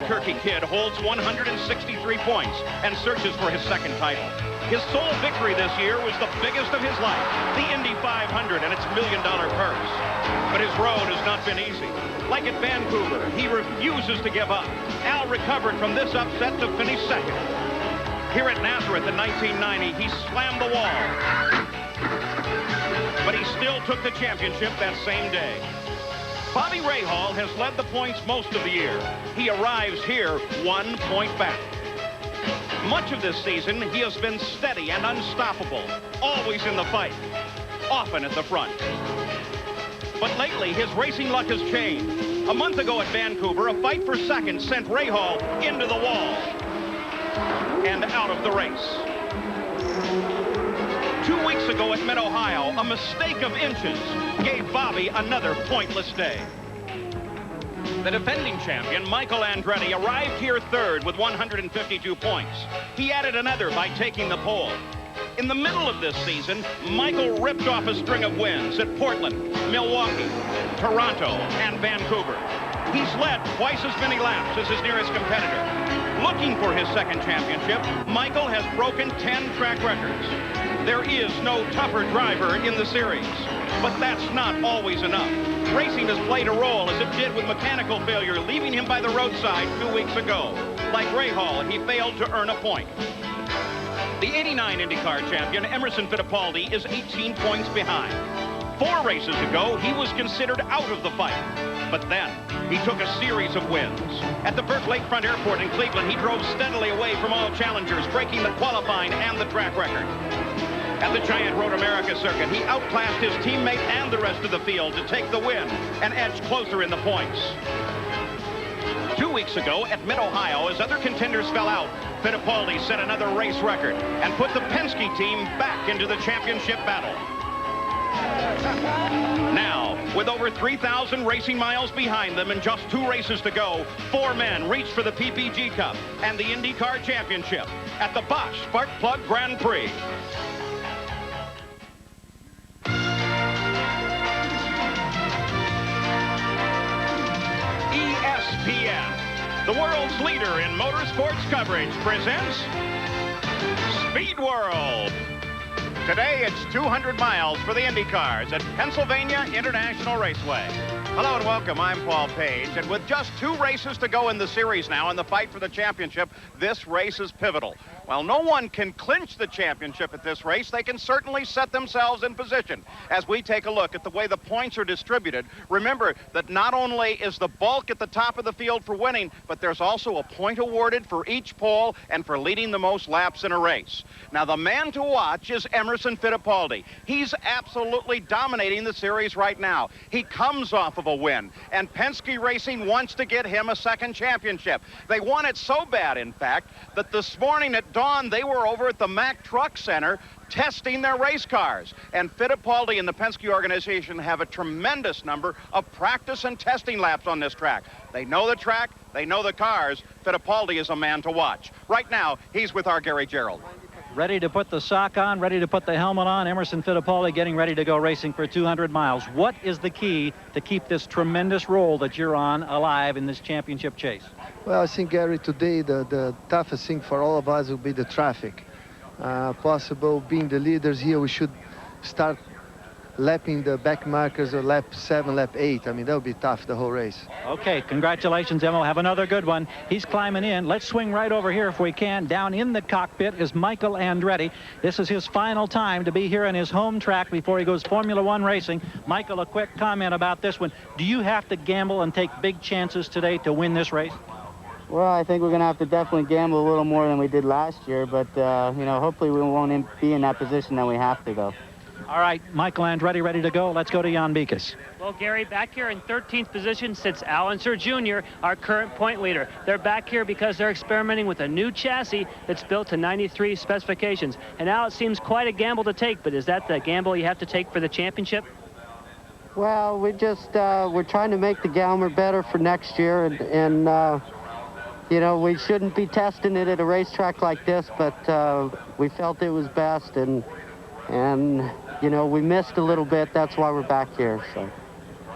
Albuquerque kid holds 163 points and searches for his second title. His sole victory this year was the biggest of his life, the Indy 500 and its $1 million purse. But his road has not been easy. Like at Vancouver, he refuses to give up. Al recovered from this upset to finish second. Here at Nazareth in 1990, he slammed the wall. But he still took the championship that same day. Bobby Rahal has led the points most of the year. He arrives here 1 point back. Much of this season, he has been steady and unstoppable, always in the fight, often at the front. But lately, his racing luck has changed. A month ago at Vancouver, a fight for second sent Rahal into the wall and out of the race. 2 weeks ago at Mid-Ohio, a mistake of inches gave Bobby another pointless day. The defending champion, Michael Andretti, arrived here third with 152 points. He added another by taking the pole. In the middle of this season, Michael ripped off a string of wins at Portland, Milwaukee, Toronto, and Vancouver. He's led twice as many laps as his nearest competitor. Looking for his second championship, Michael has broken 10 track records. There is no tougher driver in the series, but that's not always enough. Racing has played a role, as it did with mechanical failure, leaving him by the roadside 2 weeks ago. Like Rahal, he failed to earn a point. The '89 IndyCar champion, Emerson Fittipaldi, is 18 points behind. 4 races ago, he was considered out of the fight. But then, he took a series of wins. At the Burke Lakefront Airport in Cleveland, he drove steadily away from all challengers, breaking the qualifying and the track record. At the Giant Road America circuit, he outclassed his teammate and the rest of the field to take the win and edge closer in the points. 2 weeks ago at Mid-Ohio, as other contenders fell out, Fittipaldi set another race record and put the Penske team back into the championship battle. Now, with over 3,000 racing miles behind them and just 2 races to go, 4 men reach for the PPG Cup and the IndyCar Championship at the Bosch Spark Plug Grand Prix. ESPN, the world's leader in motorsports coverage, presents Speed World. Today, it's 200 miles for the Indy cars at Pennsylvania International Raceway. Hello and welcome. I'm Paul Page, and with just 2 races to go in the series now in the fight for the championship, this race is pivotal. While no one can clinch the championship at this race, they can certainly set themselves in position. As we take a look at the way the points are distributed, remember that not only is the bulk at the top of the field for winning, but there's also a point awarded for each pole and for leading the most laps in a race. Now, the man to watch is Emerson Fittipaldi. He's absolutely dominating the series right now. He comes off of a win, and Penske Racing wants to get him a second championship. They want it so bad, in fact, that this morning at dawn, they were over at the Mack Truck Center testing their race cars. And Fittipaldi and the Penske organization have a tremendous number of practice and testing laps on this track. They know the track, they know the cars. Fittipaldi is a man to watch. Right now, he's with our Gary Gerald. Ready to put the sock on, ready to put the helmet on. Emerson Fittipaldi getting ready to go racing for 200 miles. What is the key to keep this tremendous roll that you're on alive in this championship chase? Well, I think, Gary, today the toughest thing for all of us will be the traffic. Possible being the leaders here, we should start lapping the back markers of lap 7, lap 8. I mean, that'll be tough the whole race. Okay, congratulations, Emil. Have another good one. He's climbing in. Let's swing right over here if we can. Down in the cockpit is Michael Andretti. This is his final time to be here on his home track before he goes Formula One racing. Michael, a quick comment about this one. Do you have to gamble and take big chances today to win this race? Well, I think we're going to have to definitely gamble a little more than we did last year, but, you know, hopefully we won't be in that position that we have to, though. All right, Michael Andretti ready to go. Let's go to Jan Beekes. Well, Gary, back here in 13th position sits Alan Sir Jr., our current point leader. They're back here because they're experimenting with a new chassis that's built to 93 specifications. And now it seems quite a gamble to take, but is that the gamble you have to take for the championship? Well, we're trying to make the Galmer better for next year, and you know, we shouldn't be testing it at a racetrack like this, but we felt it was best, and you know, we missed a little bit. That's why we're back here. So.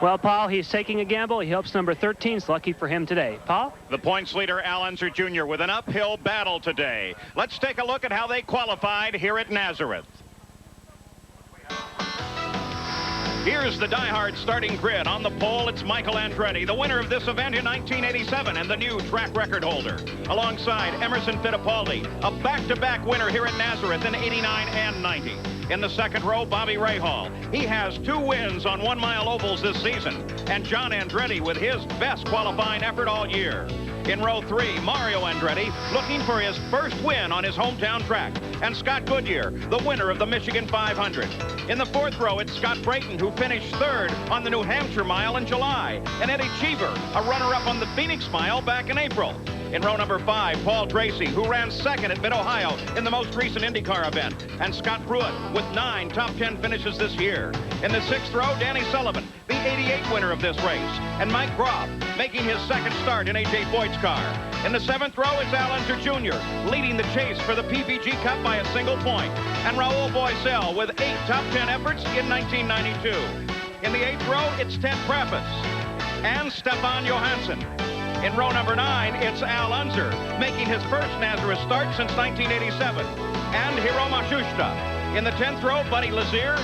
Well, Paul, he's taking a gamble. He hopes number 13 is lucky for him today. Paul? The points leader, Al Unser Jr., with an uphill battle today. Let's take a look at how they qualified here at Nazareth. Here's the diehard starting grid. On the pole, it's Michael Andretti, the winner of this event in 1987 and the new track record holder. Alongside Emerson Fittipaldi, a back-to-back winner here at Nazareth in 89 and 90. In the second row, Bobby Rahal. He has 2 wins on 1-mile ovals this season. And John Andretti with his best qualifying effort all year. In row 3, Mario Andretti looking for his first win on his hometown track. And Scott Goodyear, the winner of the Michigan 500. In the 4th row, it's Scott Brayton, who finished 3rd on the New Hampshire Mile in July. And Eddie Cheever, a runner-up on the Phoenix Mile back in April. In row number 5, Paul Tracy, who ran 2nd at Mid-Ohio in the most recent IndyCar event. And Scott Pruitt with 9 top 10 finishes this year. In the 6th row, Danny Sullivan, the 88 winner of this race. And Mike Groff making his 2nd start in A.J. Foyt's car. In the 7th row, it's Al Unser Jr. leading the chase for the PPG Cup by a single point. And Raul Boisel with 8 top 10 efforts in 1992. In the 8th row, it's Ted Prappis and Stefan Johansson. In row number 9, it's Al Unser, making his first Nazareth start since 1987. And Hiro Matsushita. In the 10th row, Buddy Lazier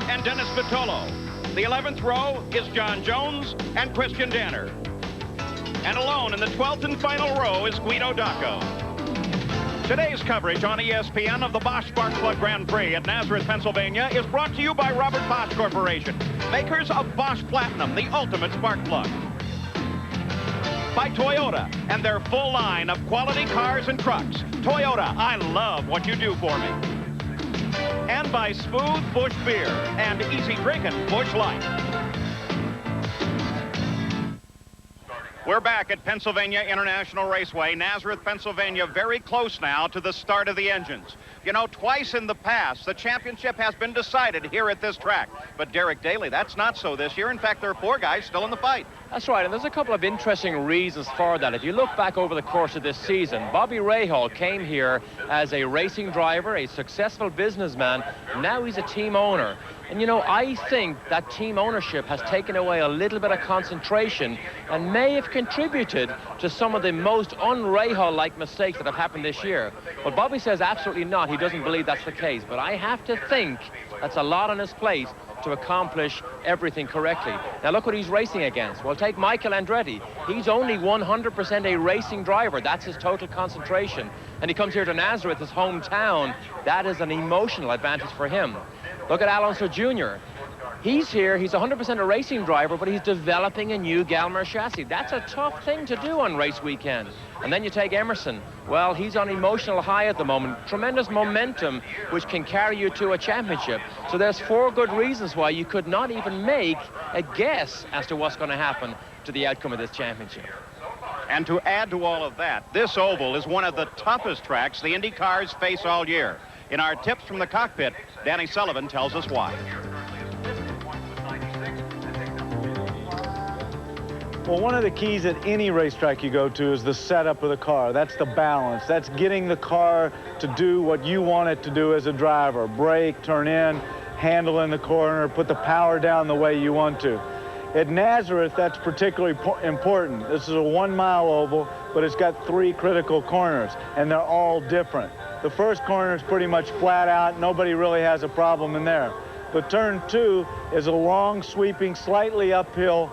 and Dennis Vitolo. The 11th row is John Jones and Christian Danner. And alone in the 12th and final row is Guido Dacco. Today's coverage on ESPN of the Bosch Spark Plug Grand Prix at Nazareth, Pennsylvania is brought to you by Robert Bosch Corporation, makers of Bosch Platinum, the ultimate spark plug. By Toyota and their full line of quality cars and trucks. Toyota, I love what you do for me. And by Smooth Busch Beer and easy drinking Busch Light. We're back at Pennsylvania International Raceway, Nazareth, Pennsylvania, very close now to the start of the engines. You know, twice in the past, the championship has been decided here at this track. But Derek Daly, that's not so this year. In fact, there are 4 guys still in the fight. That's right, and there's a couple of interesting reasons for that. If you look back over the course of this season, Bobby Rahal came here as a racing driver, a successful businessman. Now he's a team owner. And, you know, I think that team ownership has taken away a little bit of concentration and may have contributed to some of the most un-Rahal-like mistakes that have happened this year. But Bobby says absolutely not. He doesn't believe that's the case. But I have to think that's a lot on his plate to accomplish everything correctly. Now look what he's racing against. Well, take Michael Andretti. He's only 100% a racing driver. That's his total concentration. And he comes here to Nazareth, his hometown. That is an emotional advantage for him. Look at Al Unser Jr. He's here, he's 100% a racing driver, but he's developing a new Galmer chassis. That's a tough thing to do on race weekend. And then you take Emerson. Well, he's on emotional high at the moment. Tremendous momentum, which can carry you to a championship. So there's 4 good reasons why you could not even make a guess as to what's going to happen to the outcome of this championship. And to add to all of that, this oval is one of the toughest tracks the Indy cars face all year. In our tips from the cockpit, Danny Sullivan tells us why. Well, one of the keys at any racetrack you go to is the setup of the car. That's the balance. That's getting the car to do what you want it to do as a driver. Brake, turn in, handle in the corner, put the power down the way you want to. At Nazareth, that's particularly important. This is a 1-mile oval, but it's got 3 critical corners, and they're all different. The first corner is pretty much flat out. Nobody really has a problem in there. But turn 2 is a long, sweeping, slightly uphill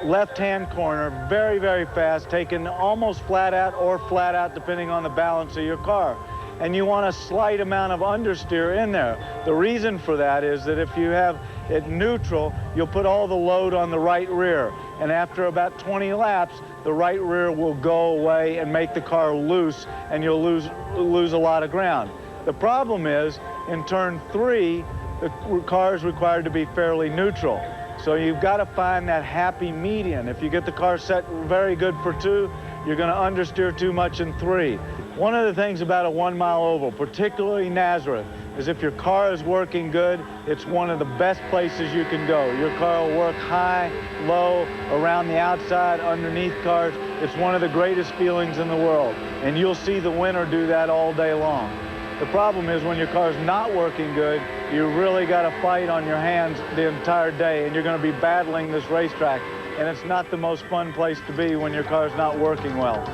left-hand corner, very, very fast, taken almost flat out or flat out, depending on the balance of your car. And you want a slight amount of understeer in there. The reason for that is that if you have it neutral, you'll put all the load on the right rear. And after about 20 laps, the right rear will go away and make the car loose, and you'll lose a lot of ground. The problem is, in turn 3, the car is required to be fairly neutral. So you've got to find that happy median. If you get the car set very good for 2, you're going to understeer too much in 3. One of the things about a 1-mile oval, particularly Nazareth, is if your car is working good, it's one of the best places you can go. Your car will work high, low, around the outside, underneath cars. It's one of the greatest feelings in the world. And you'll see the winner do that all day long. The problem is when your car's not working good, you really got to fight on your hands the entire day, and you're going to be battling this racetrack. And it's not the most fun place to be when your car's not working well.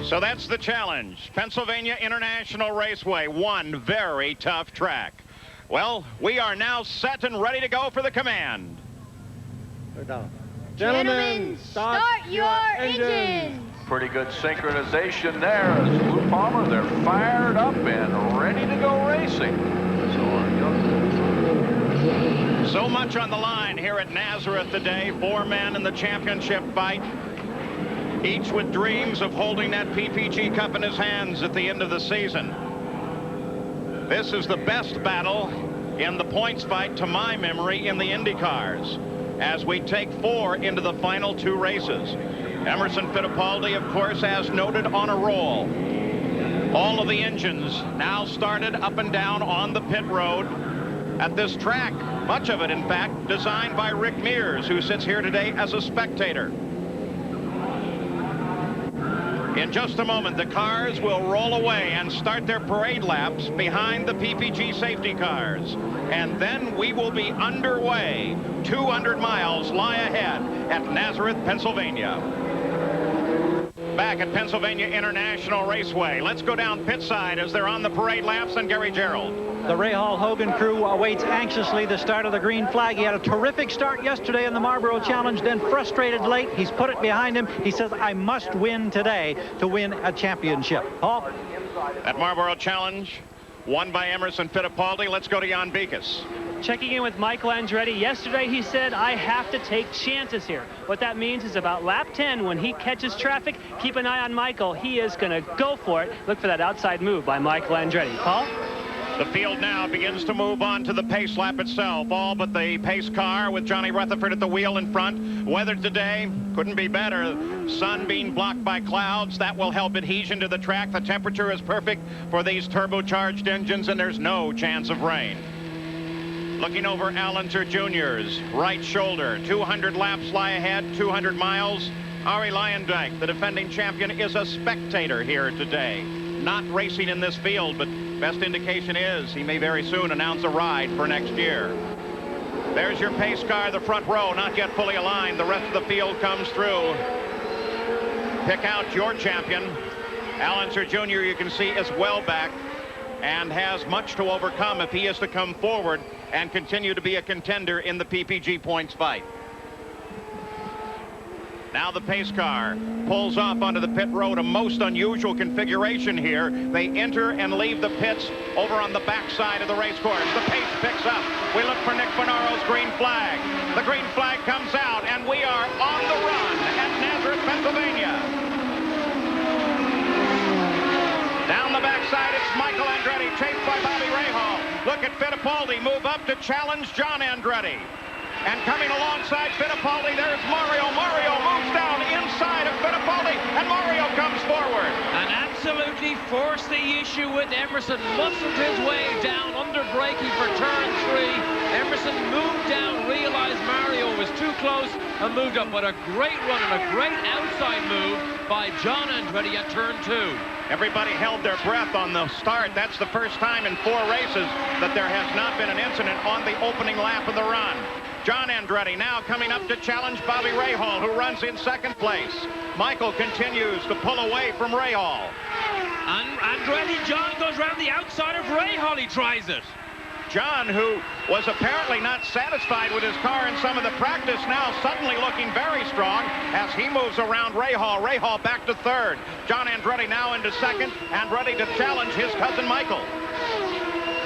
So that's the challenge. Pennsylvania International Raceway, one very tough track. Well, we are now set and ready to go for the command. Gentlemen, start your engines. Pretty good synchronization there as Blue Palmer, they're fired up and ready to go racing. So much on the line here at Nazareth today. 4 men in the championship fight, each with dreams of holding that PPG Cup in his hands at the end of the season. This is the best battle in the points fight, to my memory, in the Indy cars, as we take 4 into the final 2 races. Emerson Fittipaldi, of course, as noted, on a roll. All of the engines now started up and down on the pit road at this track. Much of it, in fact, designed by Rick Mears, who sits here today as a spectator. In just a moment, the cars will roll away and start their parade laps behind the PPG safety cars. And then we will be underway. 200 miles lie ahead at Nazareth, Pennsylvania. Back at Pennsylvania International Raceway. Let's go down pit side as they're on the parade laps, and Gary Gerald. The Rahal Hogan crew awaits anxiously the start of the green flag. He had a terrific start yesterday in the Marlboro Challenge, then frustrated late. He's put it behind him. He says, I must win today to win a championship. Paul? That Marlboro Challenge won by Emerson Fittipaldi. Let's go to Jan Beekes. Checking in with Michael Andretti. Yesterday he said, I have to take chances here. What that means is about lap 10, when he catches traffic, keep an eye on Michael. He is going to go for it. Look for that outside move by Michael Andretti. Paul? The field now begins to move on to the pace lap itself. All but the pace car with Johnny Rutherford at the wheel in front. Weather today couldn't be better. Sun being blocked by clouds. That will help adhesion to the track. The temperature is perfect for these turbocharged engines, and there's no chance of rain. Looking over Allenser Jr.'s right shoulder. 200 laps lie ahead, 200 miles. Arie Luyendyk, the defending champion, is a spectator here today. Not racing in this field, but best indication is he may very soon announce a ride for next year. There's your pace car, the front row, not yet fully aligned. The rest of the field comes through. Pick out your champion. Allenser Jr., you can see, is well back and has much to overcome if he is to come forward and continue to be a contender in the PPG points fight. Now the pace car pulls off onto the pit road, a most unusual configuration here. They enter and leave the pits over on the backside of the race course. The pace picks up. We look for Nick Finauro's green flag. The green flag comes out, and we are on the run at Nazareth, Pennsylvania. Down the backside, it's Michael Andretti, chased by Bobby Rahal. Look at Fittipaldi move up to challenge John Andretti. And coming alongside Fittipaldi, there's Mario. Mario moves down inside of Fittipaldi, and Mario comes forward. And absolutely forced the issue with Emerson. Muscled his way down under braking for turn 3. Emerson moved down, realized Mario was too close, and moved up. But a great run and a great outside move by John Andretti at turn 2. Everybody held their breath on the start. That's the first time in 4 races that there has not been an incident on the opening lap of the run. John Andretti now coming up to challenge Bobby Rahal, who runs in second place. Michael continues to pull away from Rahal. And Andretti, John goes around the outside of Rahal. He tries it. John, who was apparently not satisfied with his car in some of the practice, now suddenly looking very strong as he moves around Rahal. Rahal back to third. John Andretti now into second and ready to challenge his cousin Michael.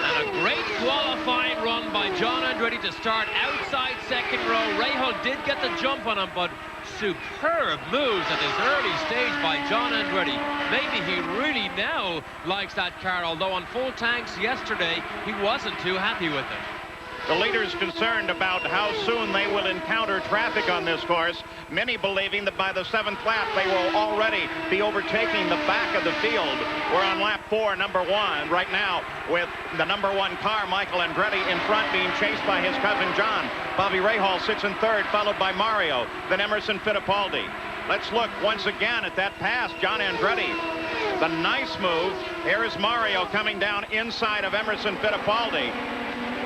And a great qualifying run by John Andretti to start outside second row. Rahal did get the jump on him, but superb moves at this early stage by John Andretti. Maybe he really now likes that car, although on full tanks yesterday, he wasn't too happy with it. The leaders concerned about how soon they will encounter traffic on this course, many believing that by the 7th lap they will already be overtaking the back of the field. We're on lap 4, number 1, right now with the number 1 car, Michael Andretti, in front, being chased by his cousin John. Bobby Rahal sits in third, followed by Mario, then Emerson Fittipaldi. Let's look once again at that pass. John Andretti The nice move. Here's Mario coming down inside of Emerson Fittipaldi.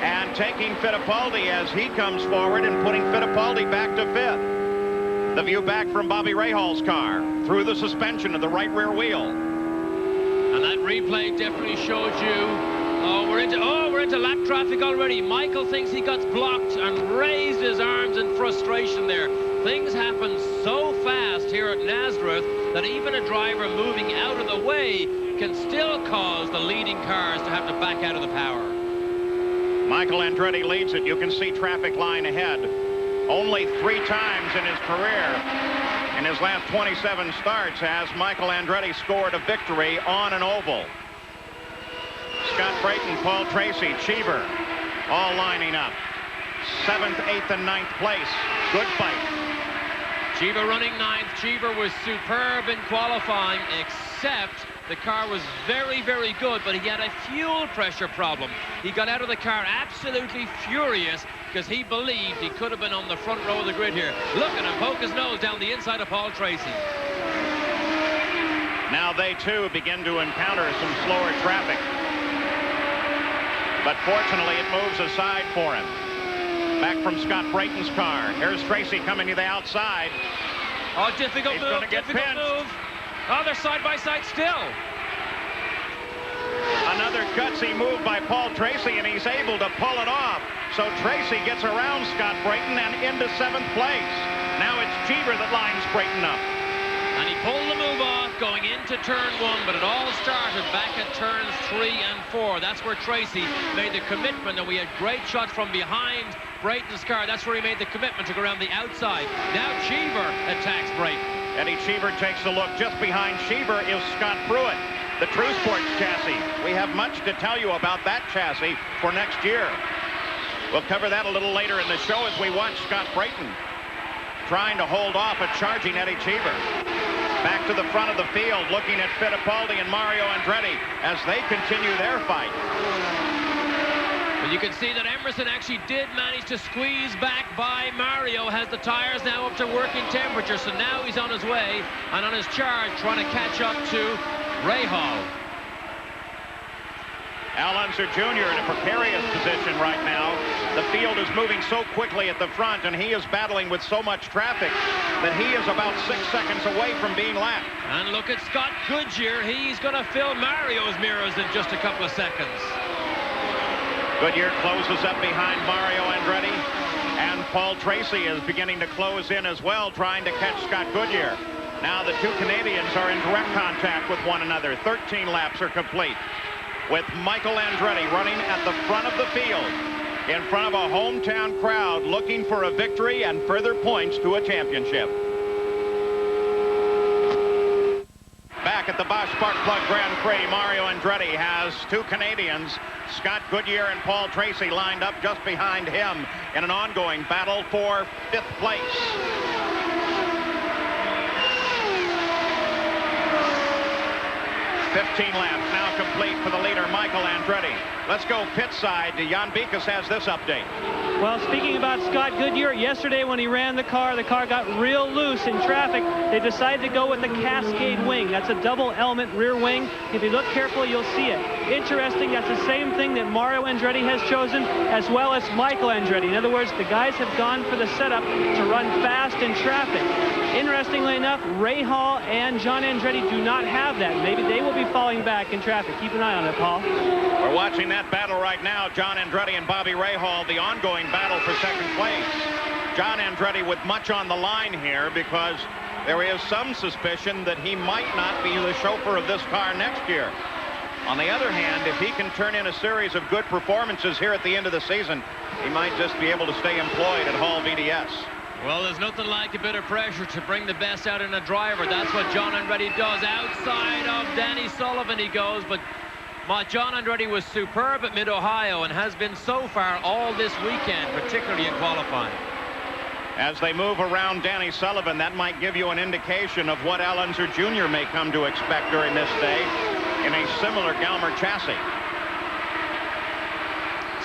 And taking Fittipaldi as he comes forward and putting Fittipaldi back to 5th. The view back from Bobby Rahal's car through the suspension of the right rear wheel. And that replay definitely shows you. We're into lap traffic already. Michael thinks he got blocked and raised his arms in frustration there. Things happen so fast here at Nazareth that even a driver moving out of the way can still cause the leading cars to have to back out of the power. Michael Andretti leads it. You can see traffic line ahead. Only 3 times in his career, in his last 27 starts, has Michael Andretti scored a victory on an oval. Scott Brayton, Paul Tracy, Cheever, all lining up. 7th, 8th, and 9th place. Good fight. Cheever running 9th. Cheever was superb in qualifying, except the car was very, very good, but he had a fuel pressure problem. He got out of the car absolutely furious because he believed he could have been on the front row of the grid here. Look at him poke his nose down the inside of Paul Tracy. Now they, too, begin to encounter some slower traffic. But fortunately, it moves aside for him. Back from Scott Brayton's car. Here's Tracy coming to the outside. Oh, difficult He's move, gonna get difficult pinched. move. Oh, they're side by side still. Another gutsy move by Paul Tracy, and he's able to pull it off. So Tracy gets around Scott Brayton and into 7th place. Now it's Cheever that lines Brayton up. And he pulled the move off going into turn 1, but it all started back at turns 3 and 4. That's where Tracy made the commitment, and we had great shots from behind Brayton's car. That's where he made the commitment to go around the outside. Now Cheever attacks Brayton. Eddie Cheever takes a look. Just behind Cheever is Scott Pruitt, the True Sports chassis. We have much to tell you about that chassis for next year. We'll cover that a little later in the show as we watch Scott Brayton trying to hold off a charging Eddie Cheever. Back to the front of the field, looking at Fittipaldi and Mario Andretti as they continue their fight. But you can see that Emerson actually did manage to squeeze back by Mario. Has the tires now up to working temperature, so now he's on his way and on his charge trying to catch up to Rahal. Al Unser Jr. in a precarious position right now. The field is moving so quickly at the front, and he is battling with so much traffic that he is about 6 seconds away from being lapped. And look at Scott Goodyear. He's going to fill Mario's mirrors in just a couple of seconds. Goodyear closes up behind Mario Andretti, and Paul Tracy is beginning to close in as well, trying to catch Scott Goodyear. Now the 2 Canadians are in direct contact with one another. 13 laps are complete, with Michael Andretti running at the front of the field in front of a hometown crowd looking for a victory and further points to a championship. Back at the Bosch Spark Plug Grand Prix, Mario Andretti has 2 Canadians, Scott Goodyear and Paul Tracy, lined up just behind him in an ongoing battle for 5th place. $15 laps now complete for the leader, Michael Andretti. Let's go pit side. Jan Beekes has this update. Well, speaking about Scott Goodyear, yesterday when he ran the car got real loose in traffic. They decided to go with the Cascade wing. That's a double element rear wing. If you look carefully, you'll see it. Interesting, that's the same thing that Mario Andretti has chosen, as well as Michael Andretti. In other words, the guys have gone for the setup to run fast in traffic. Interestingly enough, Rahal and John Andretti do not have that. Maybe they will be falling back in traffic. Keep an eye on it, Paul. We're watching that battle right now. John Andretti and Bobby Rahal, the ongoing battle for 2nd place. John Andretti with much on the line here because there is some suspicion that he might not be the chauffeur of this car next year. On the other hand, if he can turn in a series of good performances here at the end of the season, he might just be able to stay employed at Hall VDS. Well, there's nothing like a bit of pressure to bring the best out in a driver. That's what John Andretti does. Outside of Danny Sullivan he goes, but John Andretti was superb at Mid-Ohio and has been so far all this weekend, particularly in qualifying. As they move around Danny Sullivan, that might give you an indication of what Al Unser Jr. may come to expect during this day in a similar Galmer chassis.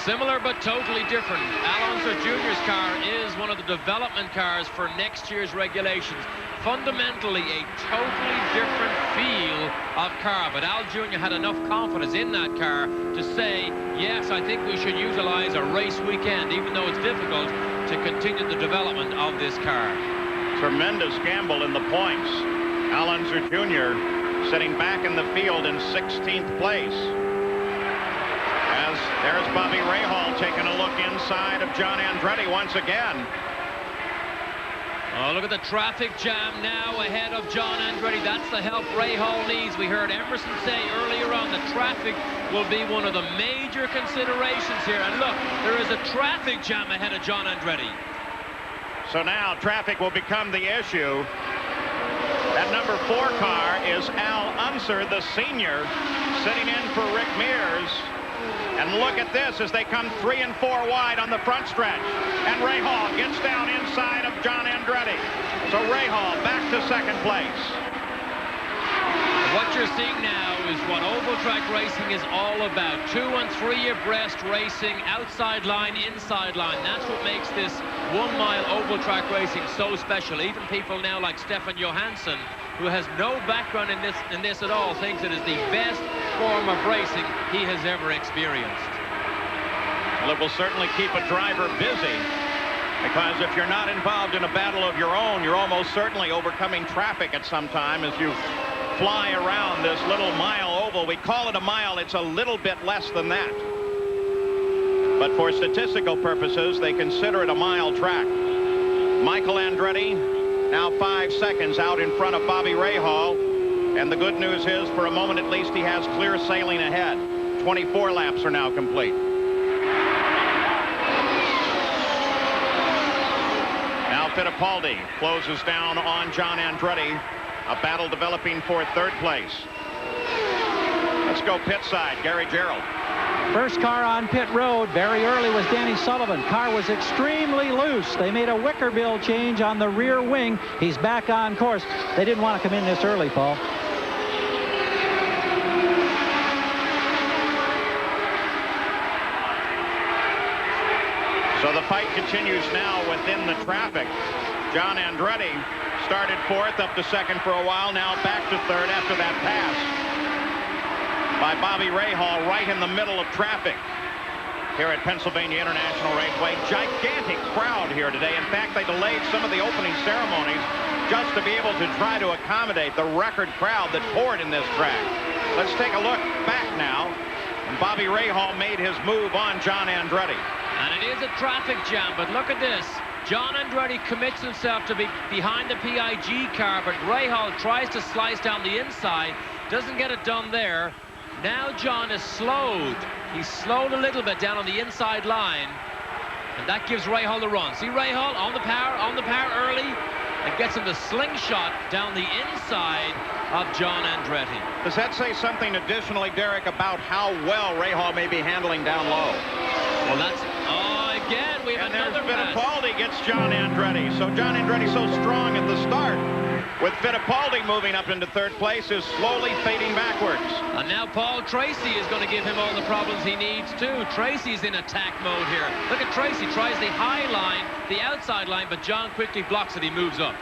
Similar but totally different. Al Unser Jr.'s car is one of the development cars for next year's regulations. fundamentally a totally different feel of car. But Al Jr. had enough confidence in that car to say, yes, I think we should utilize a race weekend, even though it's difficult, to continue the development of this car. Tremendous gamble in the points. Al Unser Jr. sitting back in the field in 16th place. As there's Bobby Rahal taking a look inside of John Andretti once again. Oh, look at the traffic jam now ahead of John Andretti. That's the help Rahal needs. We heard Emerson say earlier on that traffic will be one of the major considerations here. And look, there is a traffic jam ahead of John Andretti. So now traffic will become the issue. That number 4 car is Al Unser, the senior, sitting in for Rick Mears. And look at this as they come 3 and 4 wide on the front stretch. And Rahal gets down inside of John Andretti. So Rahal back to second place. What you're seeing now is what oval track racing is all about. 2 and 3 abreast racing, outside line, inside line. That's what makes this 1 mile oval track racing so special. Even people now like Stefan Johansson, who has no background in this at all, thinks it is the best form of racing he has ever experienced. Well, it will certainly keep a driver busy, because if you're not involved in a battle of your own, you're almost certainly overcoming traffic at some time as you fly around this little mile oval. We call it a mile. It's a little bit less than that. But for statistical purposes, they consider it a mile track. Michael Andretti now 5 seconds out in front of Bobby Rahal. And the good news is, for a moment at least, he has clear sailing ahead. 24 laps are now complete. Now Fittipaldi closes down on John Andretti. A battle developing for third place. Let's go pit side. Gary Gerald. First car on pit road very early was Danny Sullivan. Car was extremely loose. They made a wicker bill change on the rear wing. He's back on course. They didn't want to come in this early, Paul. So the fight continues now within the traffic. John Andretti started 4th, up to 2nd for a while, now back to 3rd after that pass by Bobby Rahal right in the middle of traffic here at Pennsylvania International Raceway. Gigantic crowd here today. In fact, they delayed some of the opening ceremonies just to be able to try to accommodate the record crowd that poured in this track. Let's take a look back now. And Bobby Rahal made his move on John Andretti. And it is a traffic jam, but look at this. John Andretti commits himself to be behind the PIG car, but Rahal tries to slice down the inside, doesn't get it done there. Now John is slowed. He's slowed a little bit down on the inside line, and that gives Rahal the run. See Rahal on the power early, and gets him the slingshot down the inside of John Andretti. Does that say something additionally, Derek, about how well Rahal may be handling down low? Well, that's... again, we have another pass. Fittipaldi gets John Andretti. So John Andretti, so strong at the start, with Fittipaldi moving up into 3rd place, is slowly fading backwards. And now Paul Tracy is going to give him all the problems he needs too. Tracy's in attack mode here. Look at Tracy, tries the high line, the outside line, but John quickly blocks it. He moves up.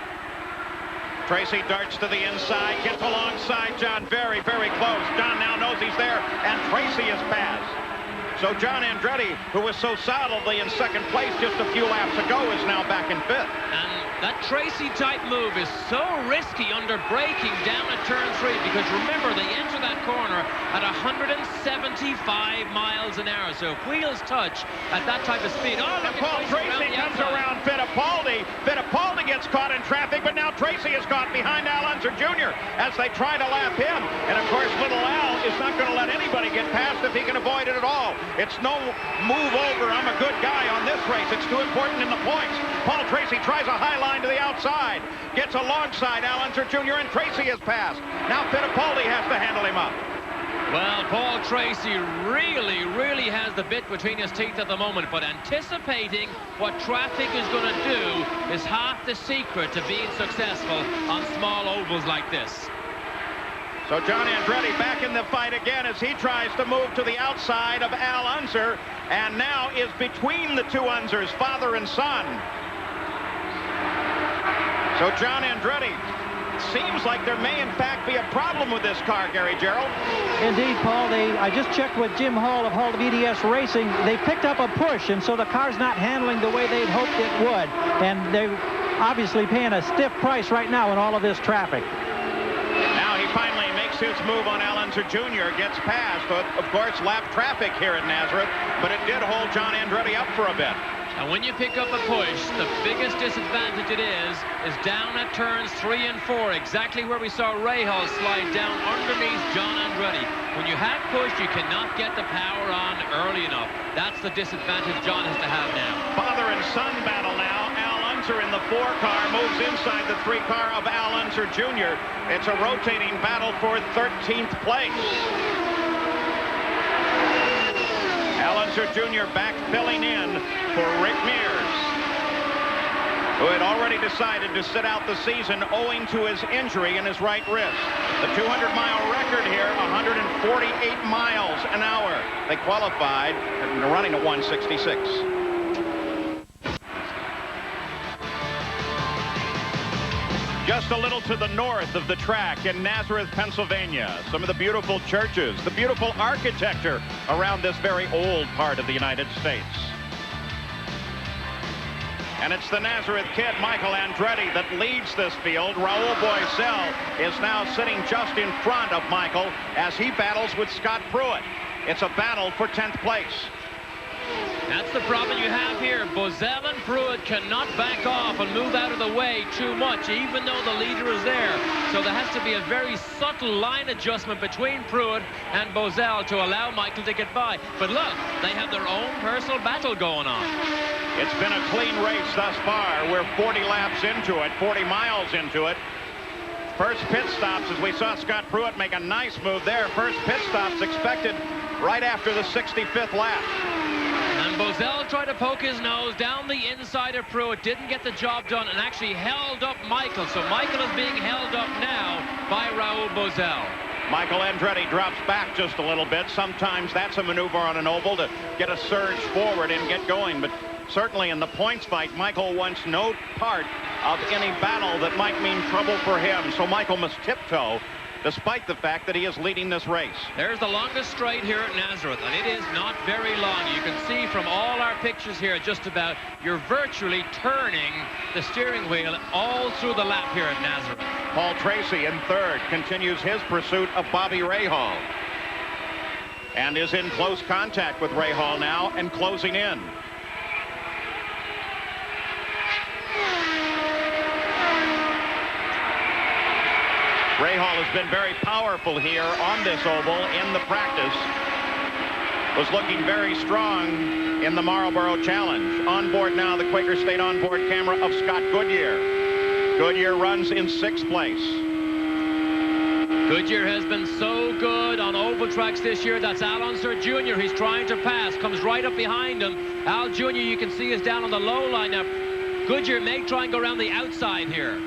Tracy darts to the inside, gets alongside John, very, very close. John now knows he's there, and Tracy is passed. So John Andretti, who was so solidly in 2nd place just a few laps ago, is now back in 5th. And that Tracy-type move is so risky under braking down at turn 3, because remember, they enter that corner at 175 miles an hour. So if wheels touch at that type of speed... Oh, and Paul Tracy comes around Fittipaldi. Fittipaldi gets caught in traffic, but now Tracy is caught behind Al Unser Jr. as they try to lap him. And, of course, little Al is not going to let anybody get past if he can avoid it at all. It's no move over, I'm a good guy on this race. It's too important in the points. Paul Tracy tries a high line to the outside, gets alongside Al Unser Jr., and Tracy is passed. Now Fittipaldi has to handle him up. Well, Paul Tracy really has the bit between his teeth at the moment, but anticipating what traffic is going to do is half the secret to being successful on small ovals like this. So John Andretti back in the fight again as he tries to move to the outside of Al Unser, and now is between the two Unsers, father and son. So John Andretti, seems like there may in fact be a problem with this car, Gary Gerald. Indeed, Paul. I just checked with Jim Hall of Hall of EDS Racing. They picked up a push, and so the car's not handling the way they'd hoped it would. And they're obviously paying a stiff price right now in all of this traffic. Now he finally makes his move on Al Unser Jr., gets past, of course, lap traffic here at Nazareth, but it did hold John Andretti up for a bit. And when you pick up a push, the biggest disadvantage it is down at turns 3 and 4, exactly where we saw Rahal slide down underneath John Andretti. When you have push, you cannot get the power on early enough. That's the disadvantage John has to have now. Father and son battle now. Al Unser in the 4 car moves inside the 3 car of Al Unser Jr. It's a rotating battle for 13th place. Al Unser Jr. back filling in for Rick Mears, who had already decided to sit out the season owing to his injury in his right wrist. The 200-mile record here, 148 miles an hour. They qualified, and they're running at 166. Just a little to the north of the track in Nazareth, Pennsylvania. Some of the beautiful churches, the beautiful architecture around this very old part of the United States. And it's the Nazareth kid, Michael Andretti, that leads this field. Raul Boesel is now sitting just in front of Michael as he battles with Scott Pruitt. It's a battle for 10th place. That's the problem you have here. Boesel and Pruitt cannot back off and move out of the way too much, even though the leader is there. So there has to be a very subtle line adjustment between Pruitt and Boesel to allow Michael to get by. But look, they have their own personal battle going on. It's been a clean race thus far. We're 40 laps into it, 40 miles into it. First pit stops, as we saw Scott Pruitt make a nice move there. First pit stops expected right after the 65th lap. And Boesel tried to poke his nose down the inside of Pruitt, didn't get the job done, and actually held up Michael. So Michael is being held up now by Raul Boesel. Michael Andretti drops back just a little bit. Sometimes that's a maneuver on an oval to get a surge forward and get going. But certainly in the points fight, Michael wants no part of any battle that might mean trouble for him. So Michael must tiptoe, despite the fact that he is leading this race. There's the longest straight here at Nazareth, and it is not very long. You can see from all our pictures here just about, you're virtually turning the steering wheel all through the lap here at Nazareth. Paul Tracy in third continues his pursuit of Bobby Rahal, and is in close contact with Rahal now and closing in. Rahal has been very powerful here on this oval in the practice. Was looking very strong in the Marlboro Challenge. On board now, the Quaker State onboard camera of Scott Goodyear. Goodyear runs in 6th place. Goodyear has been so good on oval tracks this year. That's Al Unser Jr. He's trying to pass, comes right up behind him. Al Jr., you can see, is down on the low line now. Goodyear may try and go around the outside here.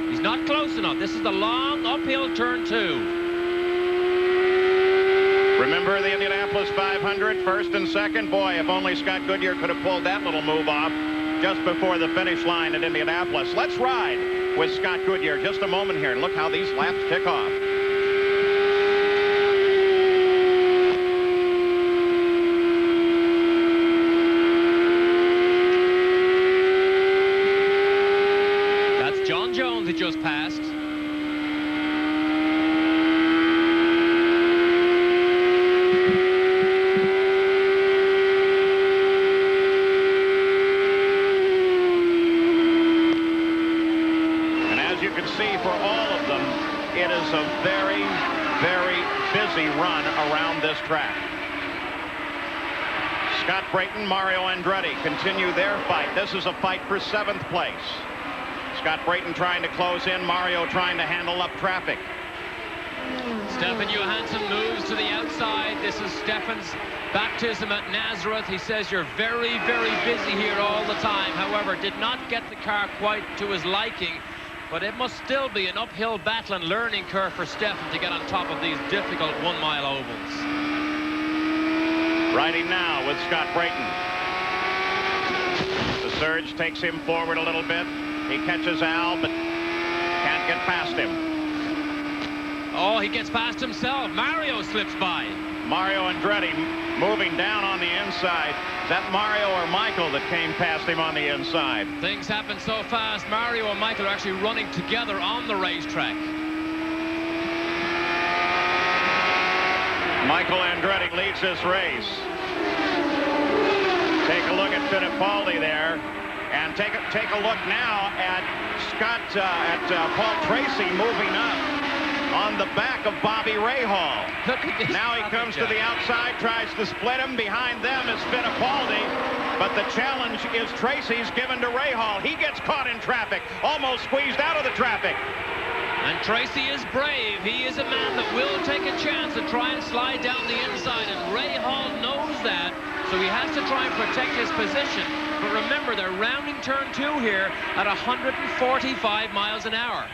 He's not close enough. This is the long uphill turn 2. Remember the Indianapolis 500, first and second? Boy, if only Scott Goodyear could have pulled that little move off just before the finish line at Indianapolis. Let's ride with Scott Goodyear just a moment here. Look how these laps kick off. Jones, it just passed. And as you can see, for all of them, it is a very, very busy run around this track. Scott Brayton, Mario Andretti continue their fight. This is a fight for 7th place. Scott Brayton trying to close in, Mario trying to handle up traffic. Stefan Johansson moves to the outside. This is Stefan's baptism at Nazareth. He says you're very, very busy here all the time. However, did not get the car quite to his liking, but it must still be an uphill battle and learning curve for Stefan to get on top of these difficult 1-mile ovals. Riding now with Scott Brayton. The surge takes him forward a little bit. He catches Al, but can't get past him. Oh, he gets past himself. Mario slips by. Mario Andretti moving down on the inside. Is that Mario or Michael that came past him on the inside? Things happen so fast. Mario and Michael are actually running together on the racetrack. Michael Andretti leads this race. Take a look at Fittipaldi there. And take a look now at Paul Tracy moving up on the back of Bobby Rahal. Now he comes to the outside, tries to split him. Behind them is Fittipaldi, but the challenge is Tracy's given to Rahal. He gets caught in traffic, almost squeezed out of the traffic. And Tracy is brave. He is a man that will take a chance to try and slide down the inside, and Rahal knows that, so he has to try and protect his position. But remember, they're rounding turn 2 here at 145 miles an hour.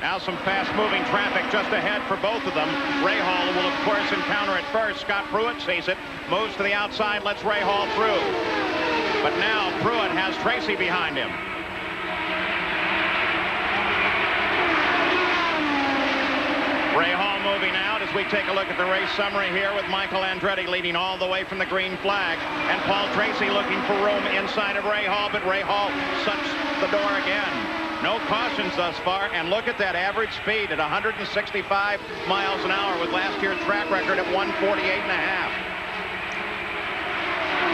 Now some fast-moving traffic just ahead for both of them. Rahal will, of course, encounter it first. Scott Pruitt sees it, moves to the outside, lets Rahal through. But now Pruitt has Tracy behind him. Rahal moving out as we take a look at the race summary here with Michael Andretti leading all the way from the green flag. And Paul Tracy looking for room inside of Rahal, but Rahal shuts the door again. No cautions thus far, and look at that average speed at 165 miles an hour with last year's track record at 148.5.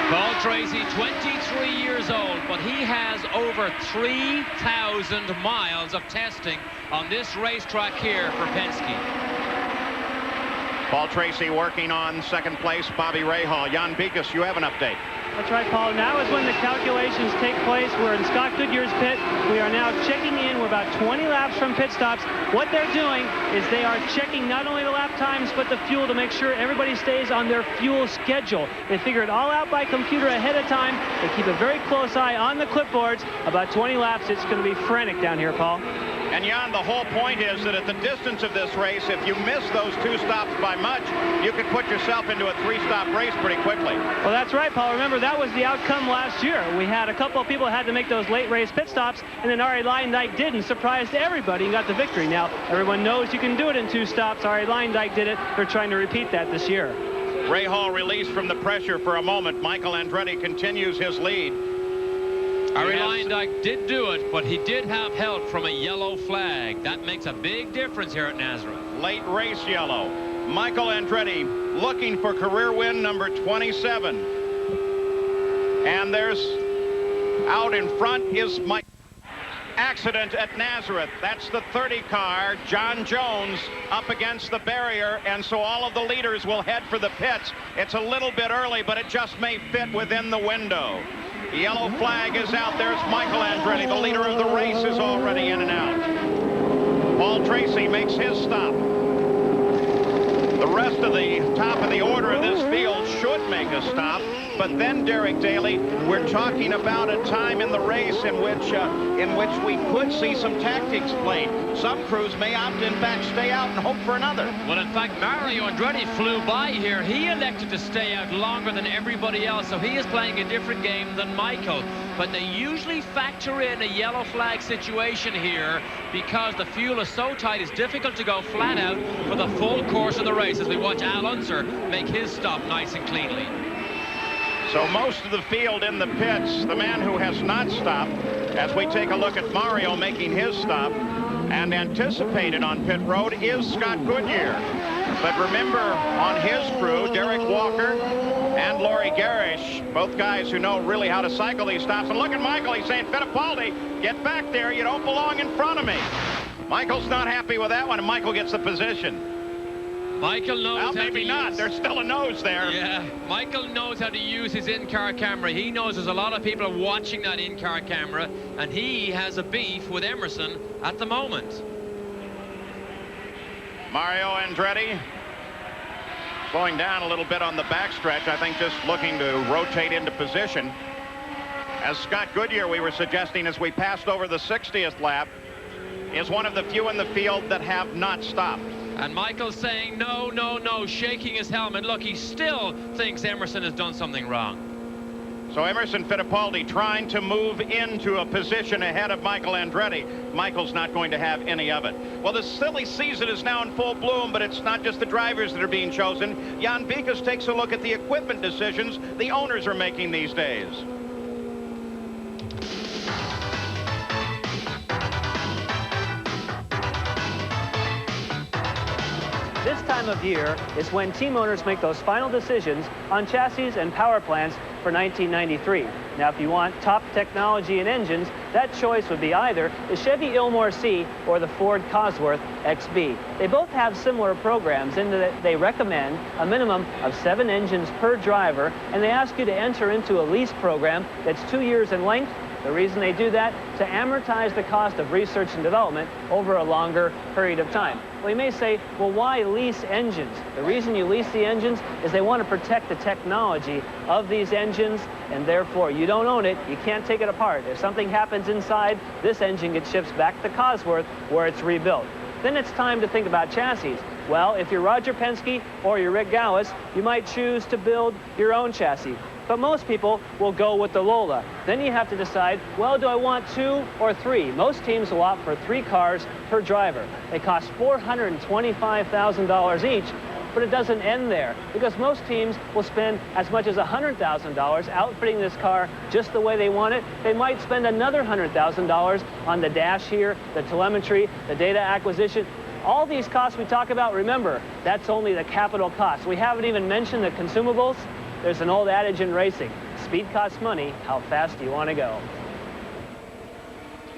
Paul Tracy, 23 years old, but he has over 3,000 miles of testing on this racetrack here for Penske. Paul Tracy working on second place, Bobby Rahal. Jan Bikus, you have an update. That's right, Paul. Now is when the calculations take place. We're in Scott Goodyear's pit. We are now checking in. We're about 20 laps from pit stops. What they're doing is they are checking not only the lap times, but the fuel to make sure everybody stays on their fuel schedule. They figure it all out by computer ahead of time. They keep a very close eye on the clipboards. About 20 laps, it's going to be frantic down here, Paul. And Jan, the whole point is that at the distance of this race, if you miss those 2 stops by much, you could put yourself into a 3-stop race pretty quickly. Well, that's right, Paul. Remember, that was the outcome last year. We had a couple of people who had to make those late race pit stops, and then Arie Luyendyk did and surprised everybody and got the victory. Now, everyone knows you can do it in 2 stops. Arie Luyendyk did it. They're trying to repeat that this year. Rahal released from the pressure for a moment. Michael Andretti continues his lead. Arie Luyendyk did do it, but he did have help from a yellow flag. That makes a big difference here at Nazareth. Late race yellow. Michael Andretti looking for career win number 27. And there's out in front is Mike. Accident at Nazareth. That's the 30 car. John Jones up against the barrier, and so all of the leaders will head for the pits. It's a little bit early, but it just may fit within the window. The yellow flag is out. There's Michael Andretti. The leader of the race is already in and out. Paul Tracy makes his stop. The rest of the top of the order of this field should make a stop. But then, Derek Daly, we're talking about a time in the race in which we could see some tactics played. Some crews may opt, in fact, stay out and hope for another. Well, in fact, Mario Andretti flew by here. He elected to stay out longer than everybody else, so he is playing a different game than Michael. But they usually factor in a yellow flag situation here because the fuel is so tight, it's difficult to go flat out for the full course of the race as we watch Al Unser make his stop nice and cleanly. So most of the field in the pits, the man who has not stopped, as we take a look at Mario making his stop, and anticipated on pit road is Scott Goodyear. But remember, on his crew, Derek Walker and Laurie Garish, both guys who know really how to cycle these stops. And look at Michael, he's saying, Fittipaldi, get back there, you don't belong in front of me. Michael's not happy with that one, and Michael gets the position. Michael knows well, maybe not. Use... There's still a nose there. Yeah, Michael knows how to use his in-car camera. He knows there's a lot of people watching that in-car camera, and he has a beef with Emerson at the moment. Mario Andretti slowing down a little bit on the backstretch. I think just looking to rotate into position. As Scott Goodyear, we were suggesting as we passed over the 60th lap, is one of the few in the field that have not stopped. And Michael's saying no, no, no, shaking his helmet. Look, he still thinks Emerson has done something wrong. So Emerson Fittipaldi trying to move into a position ahead of Michael Andretti. Michael's not going to have any of it. Well, the silly season is now in full bloom, but it's not just the drivers that are being chosen. Jan Bikas takes a look at the equipment decisions the owners are making these days. This time of year is when team owners make those final decisions on chassis and power plants for 1993. Now, if you want top technology in engines, that choice would be either the Chevy Ilmore C or the Ford Cosworth XB. They both have similar programs in that they recommend a minimum of 7 engines per driver, and they ask you to enter into a lease program that's 2 years in length. The reason they do that, to amortize the cost of research and development over a longer period of time. Well, you may say, well, why lease engines? The reason you lease the engines is they want to protect the technology of these engines, and therefore you don't own it, you can't take it apart. If something happens inside, this engine gets shipped back to Cosworth where it's rebuilt. Then it's time to think about chassis. Well, if you're Roger Penske or you're Rick Gowis, you might choose to build your own chassis. But most people will go with the Lola. Then you have to decide, well, do I want 2 or 3? Most teams will opt for 3 cars per driver. They cost $425,000 each, but it doesn't end there, because most teams will spend as much as $100,000 outfitting this car just the way they want it. They might spend another $100,000 on the dash here, the telemetry, the data acquisition. All these costs we talk about, remember, that's only the capital cost. We haven't even mentioned the consumables. There's an old adage in racing: speed costs money, how fast do you want to go?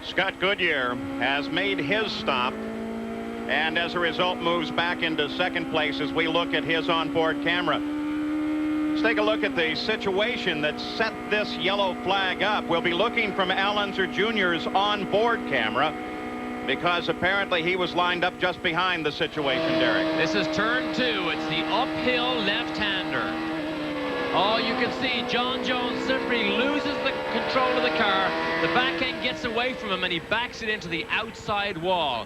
Scott Goodyear has made his stop, and as a result moves back into second place as we look at his onboard camera. Let's take a look at the situation that set this yellow flag up. We'll be looking from Al Unser Jr.'s onboard camera, because apparently he was lined up just behind the situation, Derek. This is turn 2. It's the uphill left-hander. Oh, you can see John Jones simply loses the control of the car. The back end gets away from him, and he backs it into the outside wall.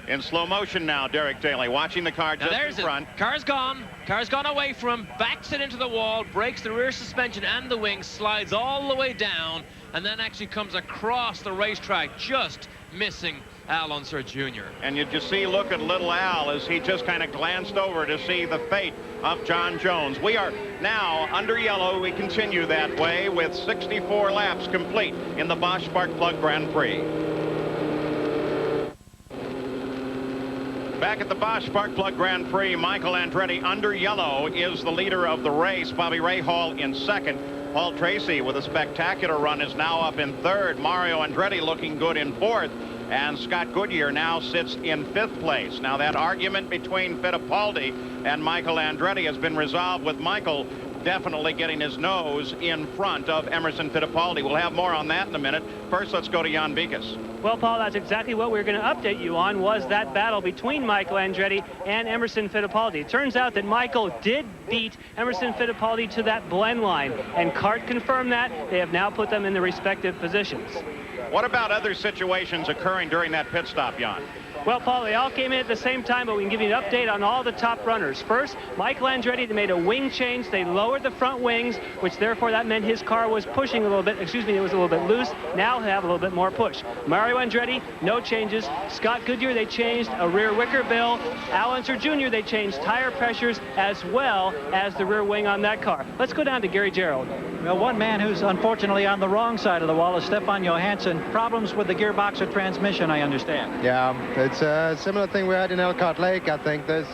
In slow motion now, Derek Daly, watching the car just in front. Car's gone away from him, backs it into the wall, breaks the rear suspension and the wing, slides all the way down, and then actually comes across the racetrack, just missing Al Unser Jr. And you just see, look at little Al as he just kind of glanced over to see the fate of John Jones. We are now under yellow. We continue that way with 64 laps complete in the Bosch Spark Plug Grand Prix. Back at the Bosch Spark Plug Grand Prix, Michael Andretti under yellow is the leader of the race. Bobby Rahal in second. Paul Tracy with a spectacular run is now up in third. Mario Andretti looking good in fourth. And Scott Goodyear now sits in fifth place. Now that argument between Fittipaldi and Michael Andretti has been resolved, with Michael definitely getting his nose in front of Emerson Fittipaldi. We'll have more on that in a minute. First, let's go to Jan Bikas. Well, Paul, that's exactly what we're going to update you on, was that battle between Michael Andretti and Emerson Fittipaldi. It turns out that Michael did beat Emerson Fittipaldi to that blend line, and CART confirmed that. They have now put them in the respective positions. What about other situations occurring during that pit stop, Jan? Well, Paul, they all came in at the same time, but we can give you an update on all the top runners. First, Michael Andretti, they made a wing change. They lowered the front wings, which therefore that meant his car was pushing a little bit. Excuse me, it was a little bit loose. Now they have a little bit more push. Mario Andretti, no changes. Scott Goodyear, they changed a rear wicker bill. Al Unser Jr., they changed tire pressures as well as the rear wing on that car. Let's go down to Gary Gerald. Well, one man who's unfortunately on the wrong side of the wall is Stefan Johansson. Problems with the gearbox or transmission, I understand. Yeah, it's a similar thing we had in Elkhart Lake, I think. There's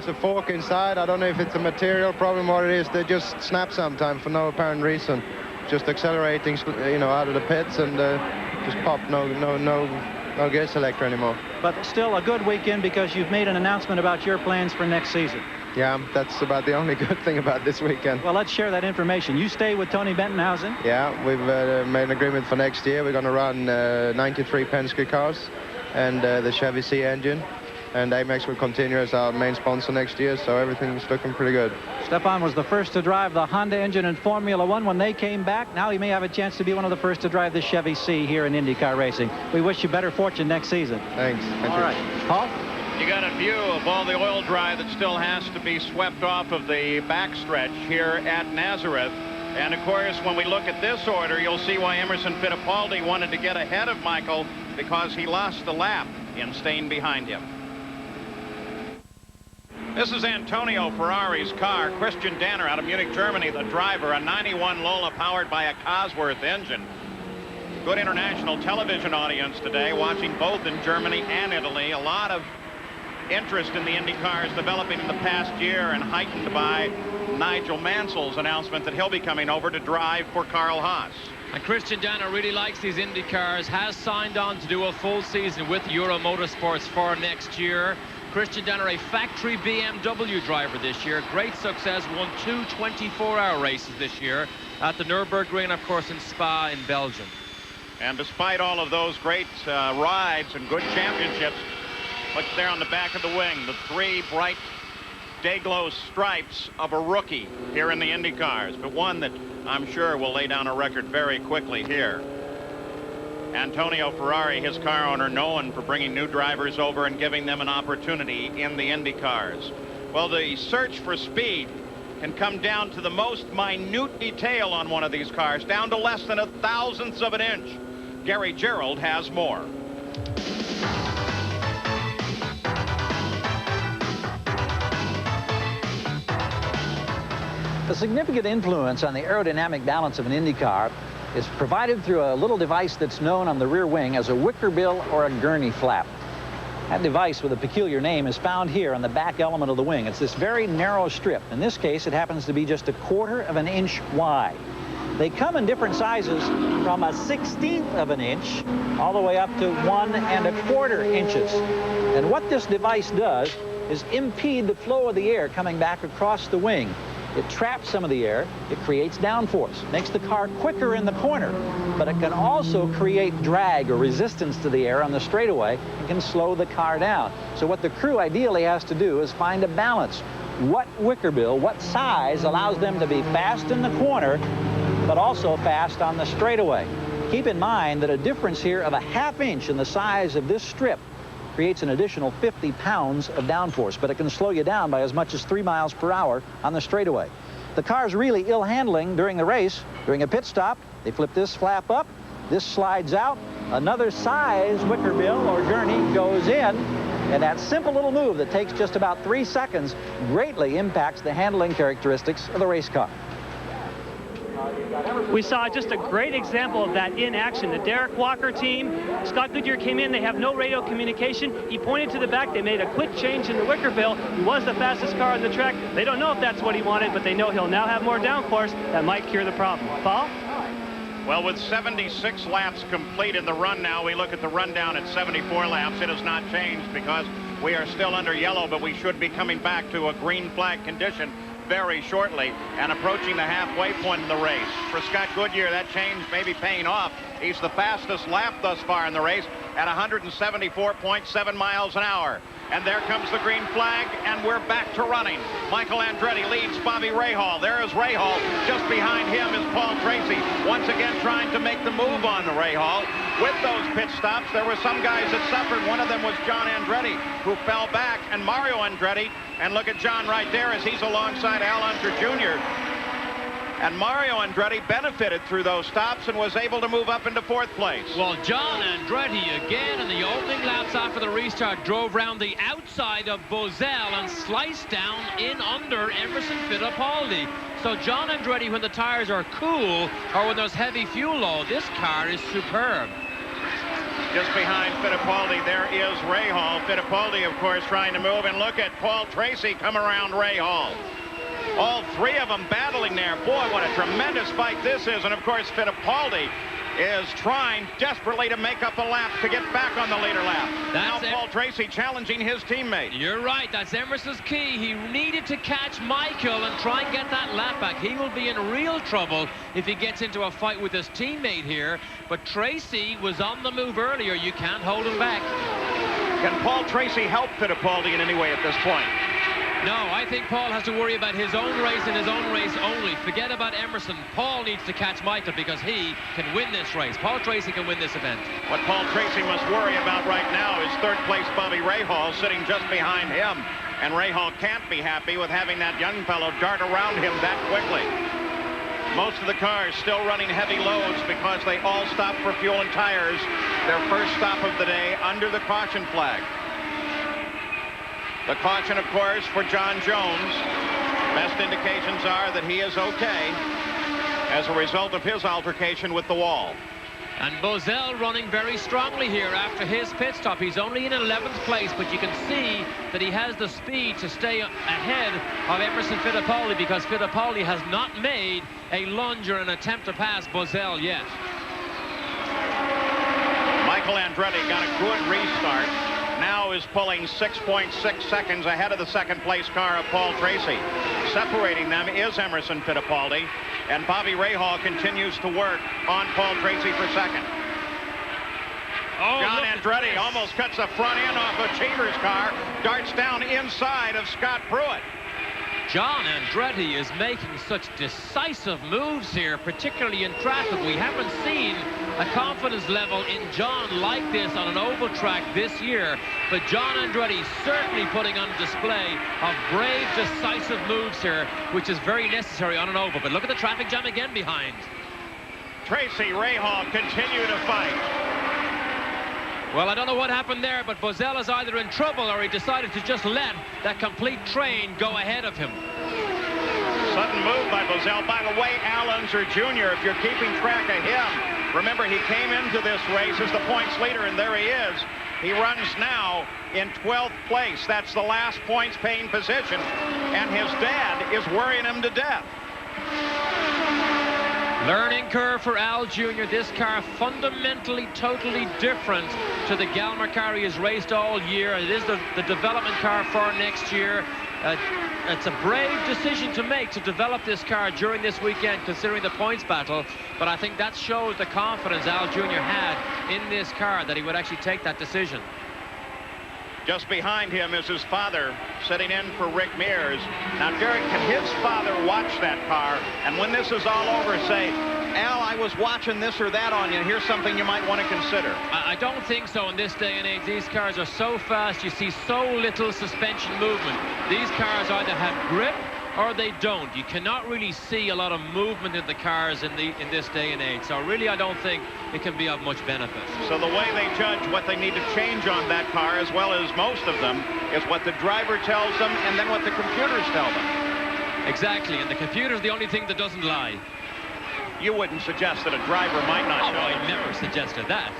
a fork inside. I don't know if it's a material problem or it is. They just snap sometime for no apparent reason. Just accelerating, you know, out of the pits and just pop. No gear selector anymore. But still a good weekend, because you've made an announcement about your plans for next season. Yeah, that's about the only good thing about this weekend. Well, let's share that information. You stay with Tony Bentonhausen. Yeah, we've made an agreement for next year. We're going to run 93 Penske cars and the Chevy C engine. And Amex will continue as our main sponsor next year, so everything's looking pretty good. Stefan was the first to drive the Honda engine in Formula One when they came back. Now he may have a chance to be one of the first to drive the Chevy C here in IndyCar racing. We wish you better fortune next season. Thanks. All right. Paul? You got a view of all the oil dry that still has to be swept off of the backstretch here at Nazareth And of course, when we look at this order, you'll see why Emerson Fittipaldi wanted to get ahead of Michael, because he lost the lap in staying behind him. This is Antonio Ferrari's car. Christian Danner out of Munich, Germany, the driver. A 91 Lola powered by a Cosworth engine. Good international television audience today, watching both in Germany and Italy. A lot of interest in the Indy cars developing in the past year, and heightened by Nigel Mansell's announcement that he'll be coming over to drive for Carl Haas. And Christian Danner really likes these Indy cars, has signed on to do a full season with Euro Motorsports for next year. Christian Danner, a factory BMW driver this year. Great success, won 2 24-hour races this year at the Nürburgring, of course, in Spa in Belgium. And despite all of those great rides and good championships, look there on the back of the wing, the 3 bright day-glow stripes of a rookie here in the Indy cars, but one that I'm sure will lay down a record very quickly here. Antonio Ferrari, his car owner, known for bringing new drivers over and giving them an opportunity in the Indy cars. Well, the search for speed can come down to the most minute detail on one of these cars, down to less than 1/1000th of an inch. Gary Gerould has more. A significant influence on the aerodynamic balance of an Indy car is provided through a little device that's known on the rear wing as a wicker bill or a gurney flap. That device, with a peculiar name, is found here on the back element of the wing. It's this very narrow strip. In this case, it happens to be just 1/4 of an inch wide. They come in different sizes from 1/16th of an inch all the way up to 1 1/4 inches. And what this device does is impede the flow of the air coming back across the wing. It traps some of the air. It creates downforce, makes the car quicker in the corner, but it can also create drag or resistance to the air on the straightaway and can slow the car down. So what the crew ideally has to do is find a balance. What wicker bill, what size allows them to be fast in the corner, but also fast on the straightaway? Keep in mind that a difference here of 1/2 inch in the size of this strip creates an additional 50 pounds of downforce, but it can slow you down by as much as 3 miles per hour on the straightaway. The car's really ill handling during the race. During a pit stop, they flip this flap up, this slides out, another size wicker bill or gurney goes in, and that simple little move that takes just about 3 seconds greatly impacts the handling characteristics of the race car. We saw just a great example of that in action. The Derek Walker team, Scott Goodyear came in, they have no radio communication. He pointed to the back, they made a quick change in the wicker bill. He was the fastest car on the track. They don't know if that's what he wanted, but they know he'll now have more downforce. That might cure the problem. Paul? Well, with 76 laps complete in the run now, we look at the rundown at 74 laps. It has not changed because we are still under yellow, but we should be coming back to a green flag condition very shortly and approaching the halfway point in the race. For Scott Goodyear, that change may be paying off. He's the fastest lap thus far in the race at 174.7 miles an hour. And there comes the green flag, and we're back to running. Michael Andretti leads Bobby Rahal. There is Rahal. Just behind him is Paul Tracy, once again trying to make the move on the Rahal. With those pit stops, there were some guys that suffered. One of them was John Andretti, who fell back, and Mario Andretti. And look at John right there as he's alongside Al Unser Jr. And Mario Andretti benefited through those stops and was able to move up into 4th place. Well, John Andretti again in the opening laps after the restart drove round the outside of Bozell and sliced down in under Emerson Fittipaldi. So John Andretti, when the tires are cool or when there's heavy fuel load, this car is superb. Just behind Fittipaldi, there is Rahal. Fittipaldi, of course, trying to move. And look at Paul Tracy come around Rahal. All 3 of them battling there. Boy, what a tremendous fight this is. And, of course, Fittipaldi is trying desperately to make up a lap to get back on the leader lap. Now Paul Tracy challenging his teammate. You're right. That's Emerson's key. He needed to catch Michael and try and get that lap back. He will be in real trouble if he gets into a fight with his teammate here. But Tracy was on the move earlier. You can't hold him back. Can Paul Tracy help Fittipaldi in any way at this point? No, I think Paul has to worry about his own race and his own race only. Forget about Emerson. Paul needs to catch Michael because he can win this race. Paul Tracy can win this event. What Paul Tracy must worry about right now is 3rd place Bobby Rahal sitting just behind him. And Rahal can't be happy with having that young fellow dart around him that quickly. Most of the cars still running heavy loads because they all stopped for fuel and tires. Their first stop of the day under the caution flag. The caution, of course, for John Jones. Best indications are that he is okay as a result of his altercation with the wall. And Boesel running very strongly here after his pit stop. He's only in 11th place, but you can see that he has the speed to stay ahead of Emerson Fittipaldi, because Fittipaldi has not made a lunge or an attempt to pass Boesel yet. Michael Andretti got a good restart. Now is pulling 6.6 seconds ahead of the second place car of Paul Tracy. Separating them is Emerson Fittipaldi, and Bobby Rahal continues to work on Paul Tracy for second. Oh, John Andretti almost cuts the front end off of Chambers' car, darts down inside of Scott Pruitt. John Andretti is making such decisive moves here, particularly in traffic. We haven't seen a confidence level in John like this on an oval track this year, but John Andretti certainly putting on display of brave, decisive moves here, which is very necessary on an oval. But look at the traffic jam again behind. Tracy, Rahal continue to fight. Well, I don't know what happened there, but Boesel is either in trouble or he decided to just let that complete train go ahead of him. Sudden move by Boesel. By the way, Al Unser Jr., if you're keeping track of him, remember he came into this race as the points leader, and there he is. He runs now in 12th place. That's the last points paying position, and his dad is worrying him to death. Learning curve for Al Jr. This car fundamentally totally different to the Galmer car he has raced all year. It is the development car for next year. It's a brave decision to make to develop this car during this weekend, considering the points battle. But I think that shows the confidence Al Jr. had in this car that he would actually take that decision. Just behind him is his father sitting in for Rick Mears. Now, Derek, can his father watch that car and when this is all over say, Al, I was watching this or that on you. Here's something you might want to consider. I don't think so in this day and age. These cars are so fast. You see so little suspension movement. These cars either have grip or they don't. You cannot really see a lot of movement in the cars in this day and age. So really, I don't think it can be of much benefit. So the way they judge what they need to change on that car, as well as most of them, is what the driver tells them and then what the computers tell them. Exactly, and the computer's the only thing that doesn't lie. You wouldn't suggest that a driver might not know. I never suggested that.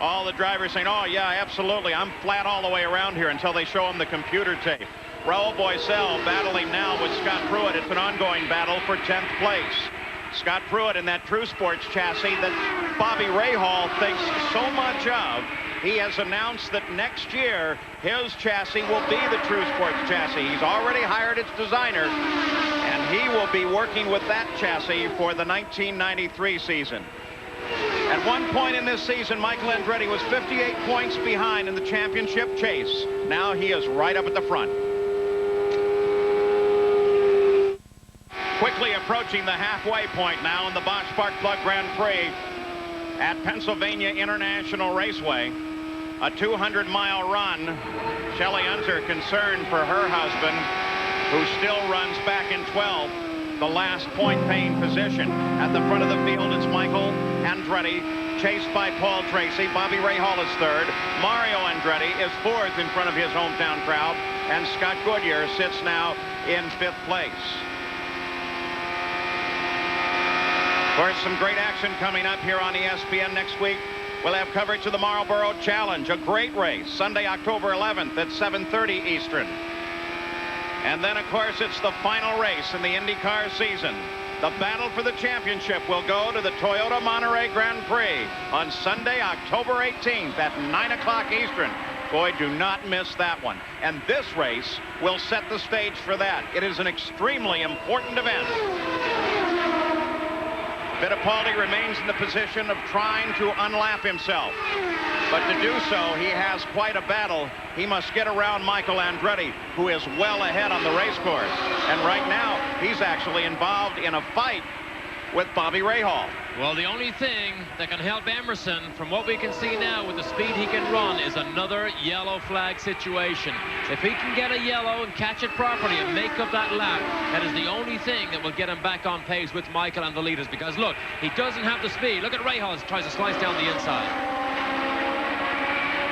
All the drivers saying, oh, yeah, absolutely, I'm flat all the way around here, until they show them the computer tape. Raul Boesel battling now with Scott Pruitt. It's an ongoing battle for 10th place. Scott Pruitt in that True Sports chassis that Bobby Rahal thinks so much of. He has announced that next year his chassis will be the True Sports chassis. He's already hired its designer, and he will be working with that chassis for the 1993 season. At one point in this season, Michael Andretti was 58 points behind in the championship chase. Now he is right up at the front. Quickly approaching the halfway point now in the Bosch Spark Plug Grand Prix at Pennsylvania International Raceway. A 200-mile run. Shelley Unser concerned for her husband, who still runs back in 12th, the last point-paying position. At the front of the field, it's Michael Andretti, chased by Paul Tracy. Bobby Rahal is third. Mario Andretti is fourth in front of his hometown crowd. And Scott Goodyear sits now in 5th place. Of course, some great action coming up here on ESPN next week. We'll have coverage of the Marlboro Challenge, a great race, Sunday, October 11th at 7:30 Eastern. And then, of course, it's the final race in the IndyCar season. The battle for the championship will go to the Toyota Monterey Grand Prix on Sunday, October 18th at 9 o'clock Eastern. Boy, do not miss that one. And this race will set the stage for that. It is an extremely important event. Fittipaldi remains in the position of trying to unlap himself. But to do so, he has quite a battle. He must get around Michael Andretti, who is well ahead on the race course. And right now, he's actually involved in a fight with Bobby Rahal. Well, the only thing that can help Emerson, from what we can see now with the speed he can run, is another yellow flag situation. If he can get a yellow and catch it properly and make up that lap, that is the only thing that will get him back on pace with Michael and the leaders, because look, he doesn't have the speed. Look at Rahal as he tries to slice down the inside.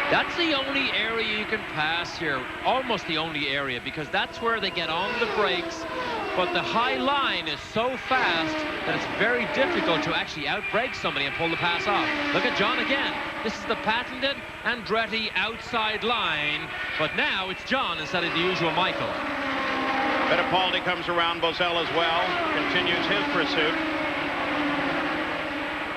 That's the only area you can pass here, almost the only area, because that's where they get on the brakes. But the high line is so fast that it's very difficult to actually outbrake somebody and pull the pass off. Look at John again. This is the patented Andretti outside line, but now it's John instead of the usual Michael. Fittipaldi comes around Bozell as well, continues his pursuit.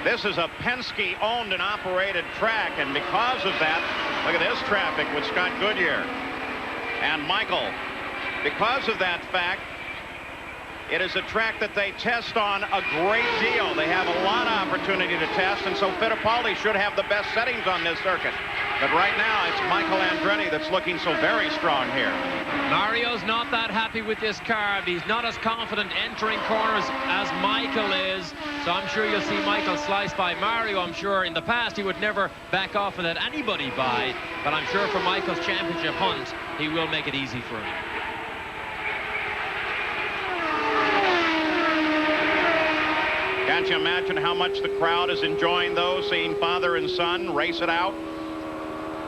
This is a Penske-owned and operated track, and because of that, look at this traffic with Scott Goodyear and Michael. Because of that fact, it is a track that they test on a great deal. They have a lot of opportunity to test, and so Fittipaldi should have the best settings on this circuit. But right now, it's Michael Andretti that's looking so very strong here. Mario's not that happy with this car. He's not as confident entering corners as Michael is. So I'm sure you'll see Michael slice by Mario. I'm sure in the past he would never back off and let anybody by. But I'm sure for Michael's championship hunt, he will make it easy for him. Can't you imagine how much the crowd is enjoying those, seeing father and son race it out?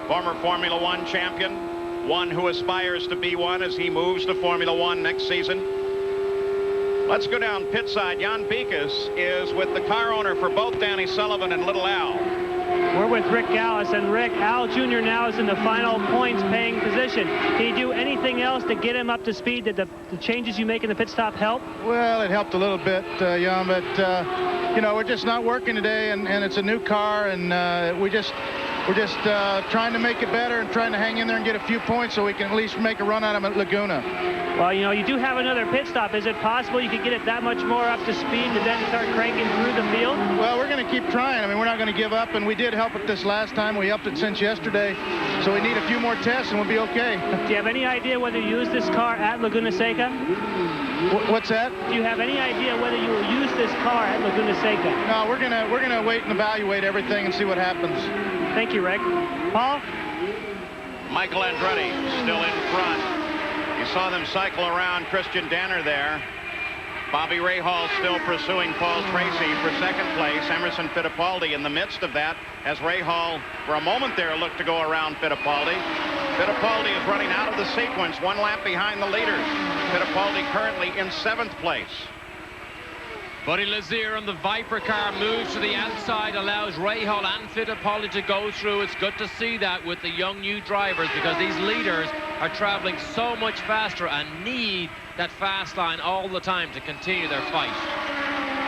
Former Formula One champion, one who aspires to be one as he moves to Formula One next season. Let's go down pit side. Jan Beekes is with the car owner for both Danny Sullivan and Little Al. We're with Rick Gallis, and Rick, Al Jr. now is in the final points paying position. Can you do anything else to get him up to speed? Did the changes you make in the pit stop help? Well, it helped a little bit, Jan, but you know, we're just not working today, and it's a new car, and we're just trying to make it better and trying to hang in there and get a few points so we can at least make a run at them at Laguna. Well, you know, you do have another pit stop. Is it possible you could get it that much more up to speed and then start cranking through the field? Well, we're going to keep trying. I mean, we're not going to give up, and we did help it this last time. We upped it since yesterday, so we need a few more tests and we'll be okay. Do you have any idea whether you use this car at Laguna Seca? What's that? Do you have any idea whether you will use this car at Laguna Seca? No, we're gonna wait and evaluate everything and see what happens. Thank you, Rick. Paul? Michael Andretti still in front. You saw them cycle around Christian Danner there. Bobby Rahal still pursuing Paul Tracy for second place. Emerson Fittipaldi in the midst of that as Rahal, for a moment there, looked to go around Fittipaldi. Fittipaldi is running out of the sequence, one lap behind the leaders. Fittipaldi currently in 7th place. Buddy Lazier on the Viper car moves to the outside, allows Rahal and Fittipaldi to go through. It's good to see that with the young new drivers, because these leaders are traveling so much faster and need that fast line all the time to continue their fight.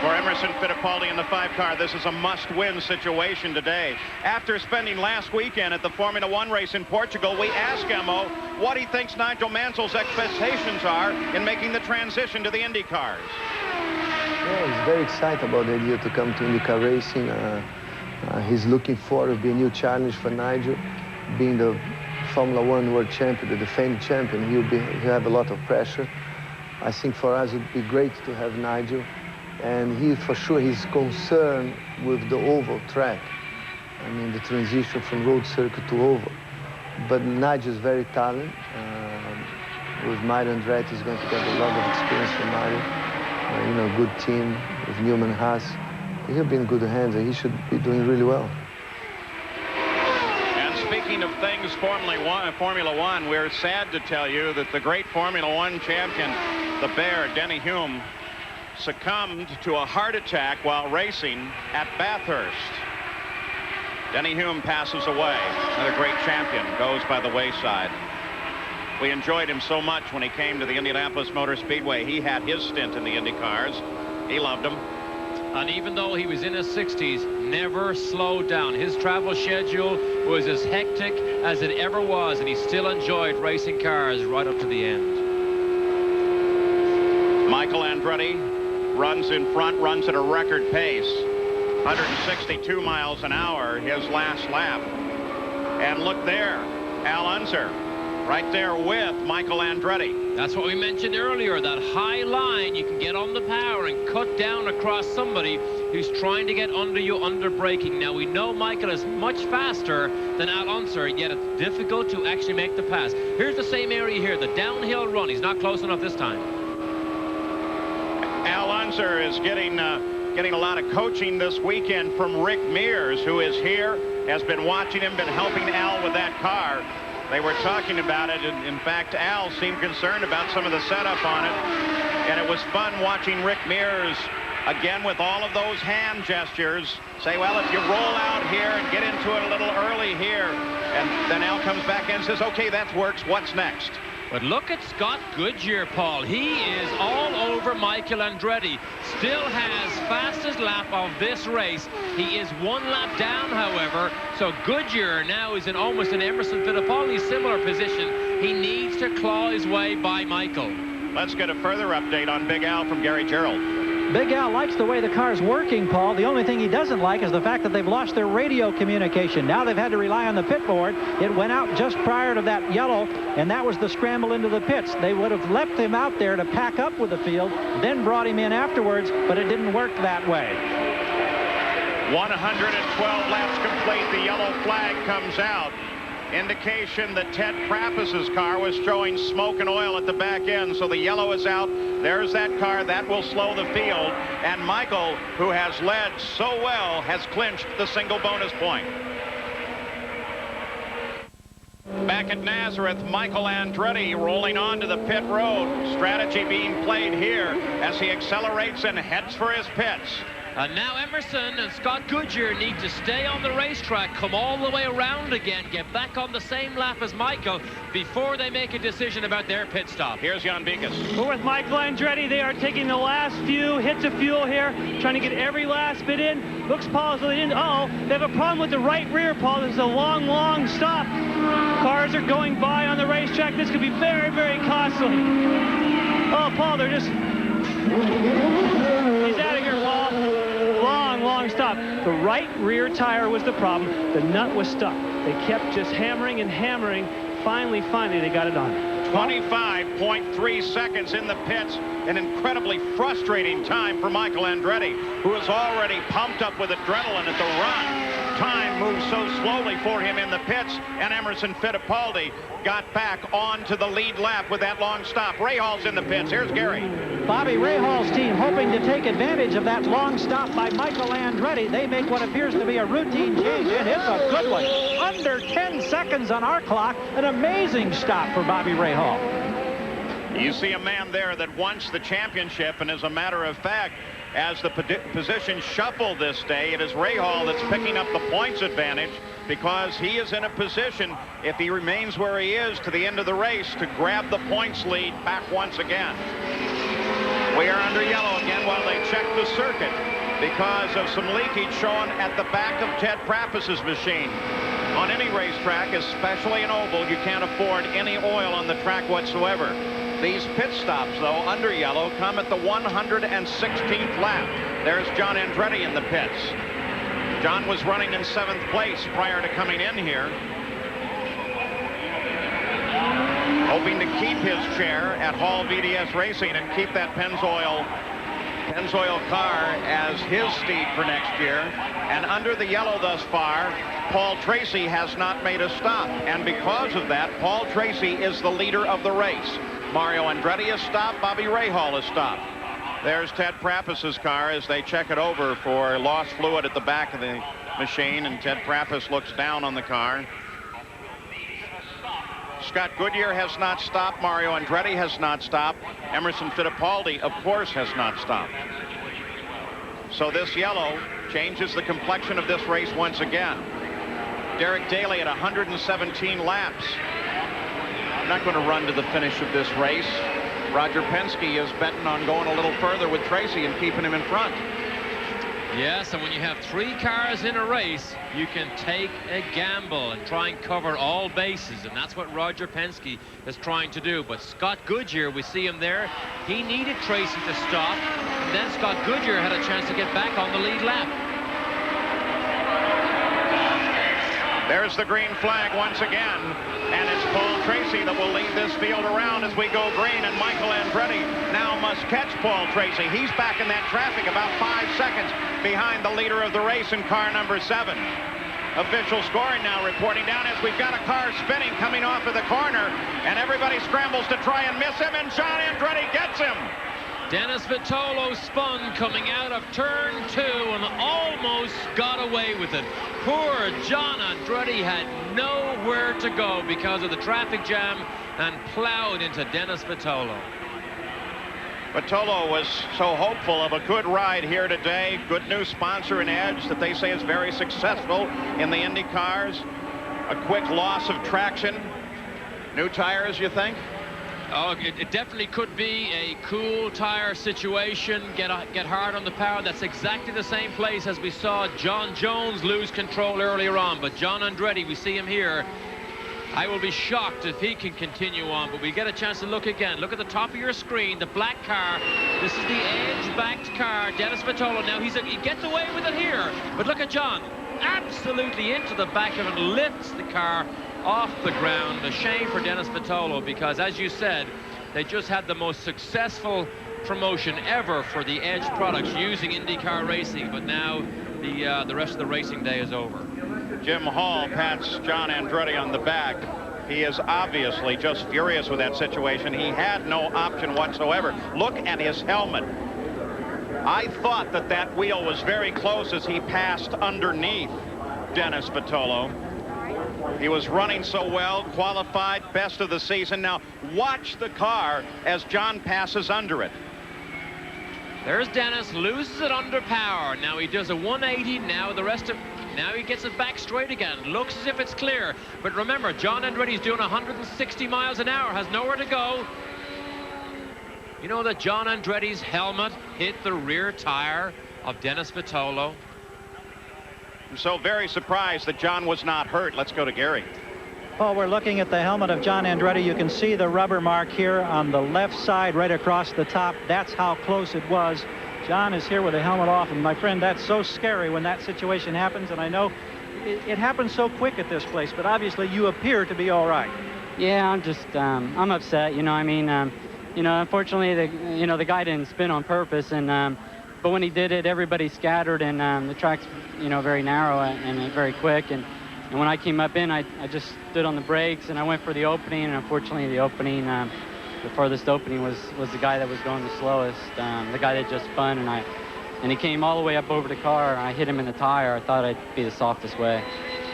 For Emerson Fittipaldi in the 5 car, this is a must-win situation today. After spending last weekend at the Formula One race in Portugal, we asked Emo what he thinks Nigel Mansell's expectations are in making the transition to the Indy cars. Yeah, he's very excited about the idea to come to IndyCar racing. He's looking forward to be a new challenge for Nigel. Being the Formula One world champion, the defending champion, he'll have a lot of pressure. I think for us it would be great to have Nigel. And for sure he's concerned with the oval track. I mean, the transition from road circuit to oval. But Nigel is very talented. With Mario Andretti, he's going to get a lot of experience from Mario. You know, good team with Newman Haas. He'll be in good hands, and he should be doing really well. And speaking of things Formula One, we're sad to tell you that the great Formula One champion, the Bear, Denny Hume, succumbed to a heart attack while racing at Bathurst. Denny Hume passes away. Another great champion goes by the wayside. We enjoyed him so much when he came to the Indianapolis Motor Speedway. He had his stint in the Indy cars. He loved them. And even though he was in his 60s, never slowed down. His travel schedule was as hectic as it ever was, and he still enjoyed racing cars right up to the end. Michael Andretti runs in front, runs at a record pace. 162 miles an hour, his last lap. And look there, Al Unser Right there with Michael Andretti. That's what we mentioned earlier, that high line. You can get on the power and cut down across somebody who's trying to get under you under braking. Now, we know Michael is much faster than Al Unser, yet it's difficult to actually make the pass. Here's the same area here, the downhill run. He's not close enough this time. Al Unser is getting a lot of coaching this weekend from Rick Mears, who is here, has been watching him, been helping Al with that car. They were talking about it, and in fact, Al seemed concerned about some of the setup on it, and it was fun watching Rick Mears, again with all of those hand gestures, say, well, if you roll out here and get into it a little early here, and then Al comes back and says, okay, that works, what's next? But look at Scott Goodyear, Paul. He is all over Michael Andretti. Still has fastest lap of this race. He is 1 lap down, however. So Goodyear now is in almost an Emerson Fittipaldi similar position. He needs to claw his way by Michael. Let's get a further update on Big Al from Gary Gerald. Big Al likes the way the car's working, Paul. The only thing he doesn't like is the fact that they've lost their radio communication. Now they've had to rely on the pit board. It went out just prior to that yellow, and that was the scramble into the pits. They would have left him out there to pack up with the field, then brought him in afterwards, but it didn't work that way. 112 laps complete. The yellow flag comes out. Indication that Ted Prappus's car was showing smoke and oil at the back end, so the yellow is out. There's that car. That will slow the field. And Michael, who has led so well, has clinched the single bonus point. Back at Nazareth, Michael Andretti rolling onto the pit road. Strategy being played here as he accelerates and heads for his pits. And now Emerson and Scott Goodyear need to stay on the racetrack, come all the way around again, get back on the same lap as Michael before they make a decision about their pit stop. Here's Jan Bikas. We're with Michael Andretti. They are taking the last few hits of fuel here, trying to get every last bit in. Looks, Paul, as though they didn't. Uh-oh, they have a problem with the right rear, Paul. This is a long, long stop. Cars are going by on the racetrack. This could be very, very costly. Oh, Paul, they're just... He's out of here, Paul. Long stop. The right rear tire was the problem. The nut was stuck. They kept just hammering and hammering. Finally, they got it on. 25.3 seconds in the pits. An incredibly frustrating time for Michael Andretti, who is already pumped up with adrenaline at the run. Time moves so slowly for him in the pits, and Emerson Fittipaldi got back onto the lead lap with that long stop. Rahall's in the pits. Here's Gary. Bobby Rahall's team hoping to take advantage of that long stop by Michael Andretti. They make what appears to be a routine change, and it's a good one. Under 10 seconds on our clock. An amazing stop for Bobby Rahal. You see a man there that wants the championship, and as a matter of fact, as the position shuffle this day, it is Rahal that's picking up the points advantage because he is in a position, if he remains where he is to the end of the race, to grab the points lead back once again. We are under yellow again while they check the circuit because of some leakage shown at the back of Ted Prappus's machine. On any racetrack, especially an oval, you can't afford any oil on the track whatsoever. These pit stops, though, under yellow, come at the 116th lap. There's John Andretti in the pits. John was running in 7th place prior to coming in here, hoping to keep his chair at Hall VDS Racing and keep that Pennzoil car as his steed for next year. And under the yellow thus far, Paul Tracy has not made a stop, and because of that, Paul Tracy is the leader of the race. Mario Andretti has stopped. Bobby Rahal has stopped. There's Ted Prappus's car as they check it over for lost fluid at the back of the machine, and Ted Prappus looks down on the car. Scott Goodyear has not stopped. Mario Andretti has not stopped. Emerson Fittipaldi, of course, has not stopped. So this yellow changes the complexion of this race once again. Derek Daly at 117 laps. I'm not going to run to the finish of this race. Roger Penske is betting on going a little further with Tracy and keeping him in front. Yes, and when you have 3 cars in a race, you can take a gamble and try and cover all bases, and that's what Roger Penske is trying to do. But Scott Goodyear, we see him there. He needed Tracy to stop, and then Scott Goodyear had a chance to get back on the lead lap. There's the green flag once again, and it's Paul Tracy that will lead this field around as we go green, and Michael Andretti now must catch Paul Tracy. He's back in that traffic about 5 seconds behind the leader of the race in car number 7. Official scoring now reporting down as we've got a car spinning coming off of the corner, and everybody scrambles to try and miss him, and John Andretti gets him. Dennis Vitolo spun coming out of turn 2 and almost got away with it. Poor John Andretti had nowhere to go because of the traffic jam and plowed into Dennis Vitolo. Vitolo was so hopeful of a good ride here today. Good new sponsor in Edge that they say is very successful in the Indy cars. A quick loss of traction. New tires, you think? Oh, it definitely could be a cool tire situation. Get hard on the power. That's exactly the same place as we saw John Jones lose control earlier on. But John Andretti, we see him here. I will be shocked if he can continue on, but we get a chance to look again. Look at the top of your screen, the black car. This is the edge-backed car, Dennis Vitolo. Now he gets away with it here, but look at John. Absolutely into the back of it, lifts the car off the ground. A shame for Dennis Vitolo because, as you said, they just had the most successful promotion ever for the Edge products using IndyCar racing, but now the rest of the racing day is over. Jim Hall pats John Andretti on the back. He is obviously just furious with that situation. He had no option whatsoever. Look at his helmet. I thought that wheel was very close as he passed underneath Dennis Vitolo. He was running so well, qualified, best of the season. Now watch the car as John passes under it. There's Dennis, loses it under power. Now he does a 180. Now he gets it back straight again. Looks as if it's clear. But remember, John Andretti's doing 160 miles an hour, has nowhere to go. You know that John Andretti's helmet hit the rear tire of Dennis Vitolo. I'm so very surprised that John was not hurt. Let's go to Gary. Oh, we're looking at the helmet of John Andretti. You can see the rubber mark here on the left side right across the top. That's how close it was. John is here with the helmet off, and my friend, that's so scary when that situation happens, and I know it happens so quick at this place, but obviously you appear to be all right. Yeah, I'm just, I'm upset, you know, I mean, you know, unfortunately, the guy didn't spin on purpose, and, but when he did it, everybody scattered, and the track's, you know, very narrow and very quick, and when I came up in, I just stood on the brakes, and I went for the opening, and unfortunately, the opening, the farthest opening was the guy that was going the slowest, the guy that just spun, and he came all the way up over the car, and I hit him in the tire. I thought I'd be the softest way.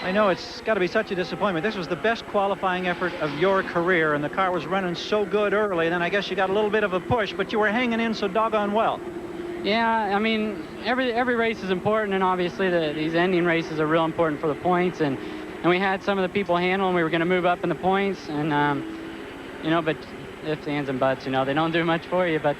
I know it's got to be such a disappointment. This was the best qualifying effort of your career, and the car was running so good early, and then I guess you got a little bit of a push, but you were hanging in so doggone well. Yeah, I mean, every race is important, and obviously these ending races are real important for the points, and we had some of the people handling. We were going to move up in the points, and you know, but ifs, ands, and buts, you know, they don't do much for you, but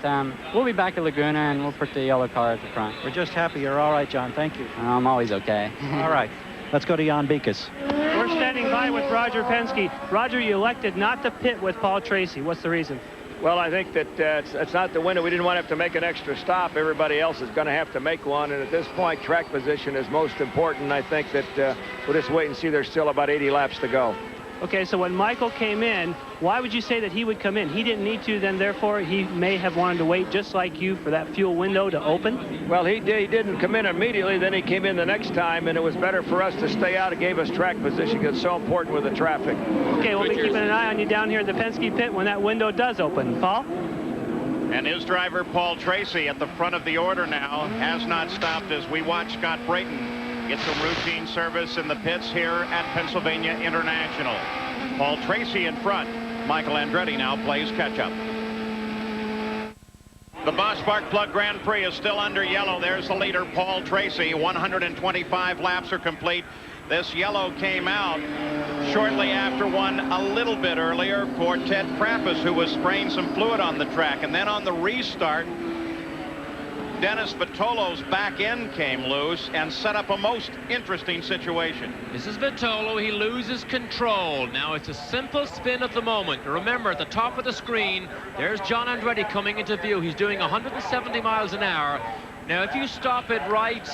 we'll be back at Laguna, and we'll put the yellow car at the front. We're just happy you're all right, John. Thank you. I'm always okay. All right. Let's go to Jan Beekes. We're standing by with Roger Penske. Roger, you elected not to pit with Paul Tracy. What's the reason? Well, I think that it's not the winner. We didn't want to have to make an extra stop. Everybody else is going to have to make one, and at this point, track position is most important. I think that we'll just wait and see. There's still about 80 laps to go. Okay, so when Michael came in, why would you say that he would come in? He didn't need to, then therefore he may have wanted to wait just like you for that fuel window to open? Well, he didn't come in immediately, then he came in the next time, and it was better for us to stay out. It gave us track position. It's so important with the traffic. Okay, we'll be keeping an eye on you down here at the Penske pit when that window does open. Paul? And his driver, Paul Tracy, at the front of the order now, has not stopped as we watch Scott Brayton get some routine service in the pits here at Pennsylvania International. Paul Tracy in front. Michael Andretti now plays catch-up. The Bosch Spark Plug Grand Prix is still under yellow. There's the leader, Paul Tracy. 125 laps are complete. This yellow came out shortly after one a little bit earlier for Ted Krappus, who was spraying some fluid on the track. And then on the restart, Dennis Vitolo's back end came loose and set up a most interesting situation. This is Vitolo. He loses control. Now it's a simple spin at the moment. Remember, at the top of the screen, there's John Andretti coming into view. He's doing 170 miles an hour. Now, if you stop it right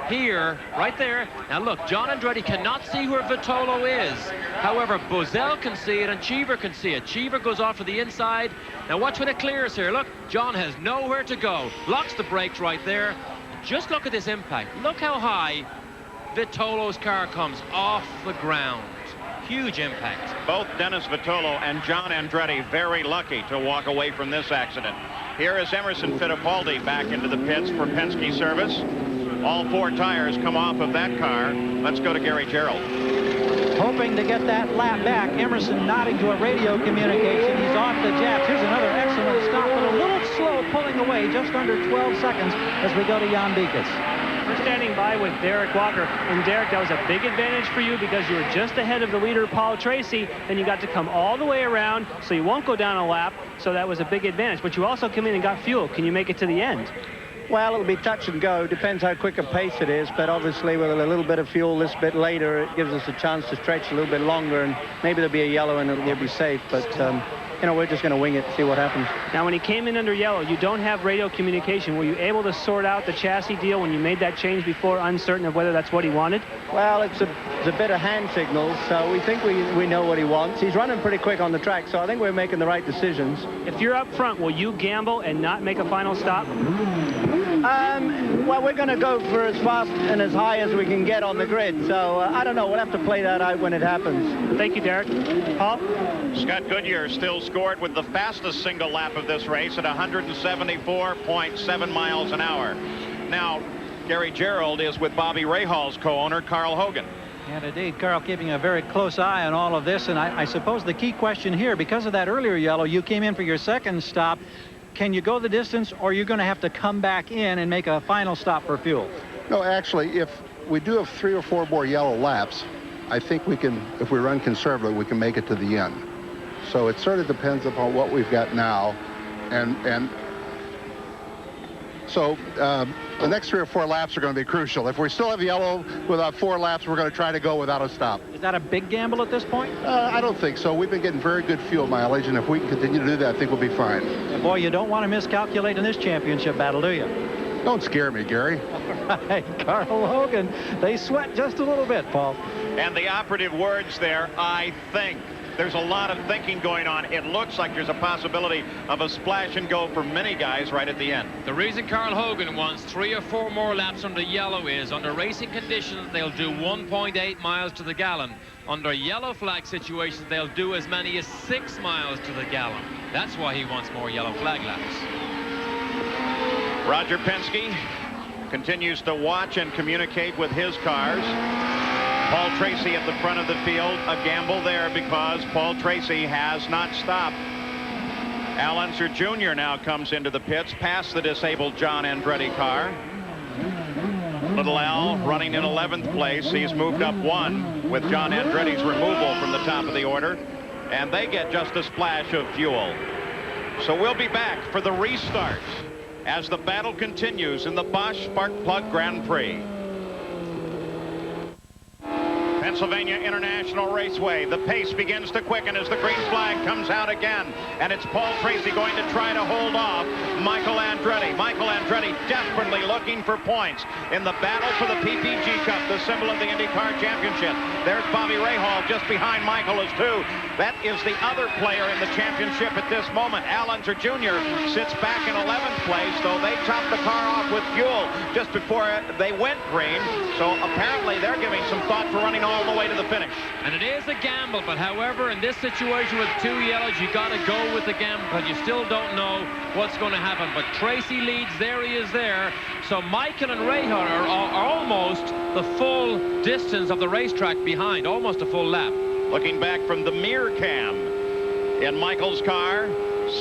here, right there. Now look, John Andretti cannot see where Vitolo is. However, Bozell can see it and Cheever can see it. Cheever goes off to the inside. Now watch when it clears here. Look, John has nowhere to go. Locks the brakes right there. Just look at this impact. Look how high Vitolo's car comes off the ground. Huge impact. Both Dennis Vitolo and John Andretti very lucky to walk away from this accident. Here is Emerson Fittipaldi back into the pits for Penske service. All 4 tires come off of that car. Let's go to Gary Gerald. Hoping to get that lap back. Emerson nodding to a radio communication. He's off the jabs. Here's another excellent stop, but a little slow pulling away, just under 12 seconds as we go to Jan Beekes. We're standing by with Derek Walker. And Derek, that was a big advantage for you because you were just ahead of the leader, Paul Tracy. Then you got to come all the way around, so you won't go down a lap. So that was a big advantage. But you also come in and got fuel. Can you make it to the end? Well, it'll be touch and go. Depends how quick a pace it is. But obviously, with a little bit of fuel this bit later, it gives us a chance to stretch a little bit longer. And maybe there'll be a yellow and we'll be safe. But, you know, we're just going to wing it, see what happens. Now, when he came in under yellow, you don't have radio communication. Were you able to sort out the chassis deal when you made that change before, uncertain of whether that's what he wanted? Well, it's a bit of hand signals, so we think we know what he wants. He's running pretty quick on the track, so I think we're making the right decisions. If you're up front, will you gamble and not make a final stop? Well, we're going to go for as fast and as high as we can get on the grid, so I don't know. We'll have to play that out when it happens. Thank you, Derek. Paul? Scott Goodyear still scored with the fastest single lap of this race at 174.7 miles an hour. Now, Gary Gerald is with Bobby Rahal's co-owner, Carl Hogan. And indeed, Carl keeping a very close eye on all of this. And I suppose the key question here, because of that earlier yellow, you came in for your second stop. Can you go the distance, or are you going to have to come back in and make a final stop for fuel? No, actually, if we do have 3 or 4 more yellow laps, I think we can, if we run conservatively, we can make it to the end. So it sort of depends upon what we've got now. And so the next 3 or 4 laps are going to be crucial. If we still have yellow without 4 laps, we're going to try to go without a stop. Is that a big gamble at this point? I don't think so. We've been getting very good fuel mileage, and if we can continue to do that, I think we'll be fine. And boy, you don't want to miscalculate in this championship battle, do you? Don't scare me, Gary. All right, Carl Hogan. They sweat just a little bit, Paul. And the operative words there, I think. There's a lot of thinking going on. It looks like there's a possibility of a splash and go for many guys right at the end. The reason Carl Hogan wants 3 or 4 more laps under yellow is under racing conditions, they'll do 1.8 miles to the gallon. Under yellow flag situations, they'll do as many as 6 miles to the gallon. That's why he wants more yellow flag laps. Roger Penske continues to watch and communicate with his cars. Paul Tracy at the front of the field. A gamble there because Paul Tracy has not stopped. Al Unser Jr. now comes into the pits past the disabled John Andretti car. Little Al running in 11th place. He's moved up 1 with John Andretti's removal from the top of the order. And they get just a splash of fuel. So we'll be back for the restart as the battle continues in the Bosch Spark Plug Grand Prix. Pennsylvania International Raceway. The pace begins to quicken as the green flag comes out again. And it's Paul Tracy going to try to hold off Michael Andretti. Michael Andretti desperately looking for points in the battle for the PPG Cup, the symbol of the IndyCar Championship. There's Bobby Rahal just behind Michael as too. That is the other player in the championship at this moment. Al Unser Jr. sits back in 11th place, though they topped the car off with fuel just before they went green. So apparently they're giving some thought for running all the way to the finish. And it is a gamble, but however, in this situation with 2 yellows, you got to go with the gamble because you still don't know what's going to happen. But Tracy leads. There he is there. So Michael and Rahal are almost the full distance of the racetrack behind, almost a full lap. Looking back from the mirror cam in Michael's car,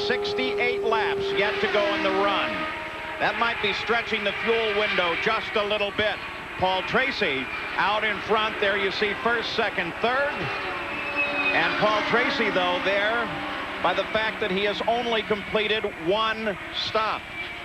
68 laps yet to go in the run. That might be stretching the fuel window just a little bit. Paul Tracy out in front. There you see first, second, third. And Paul Tracy, though, there by the fact that he has only completed 1 stop.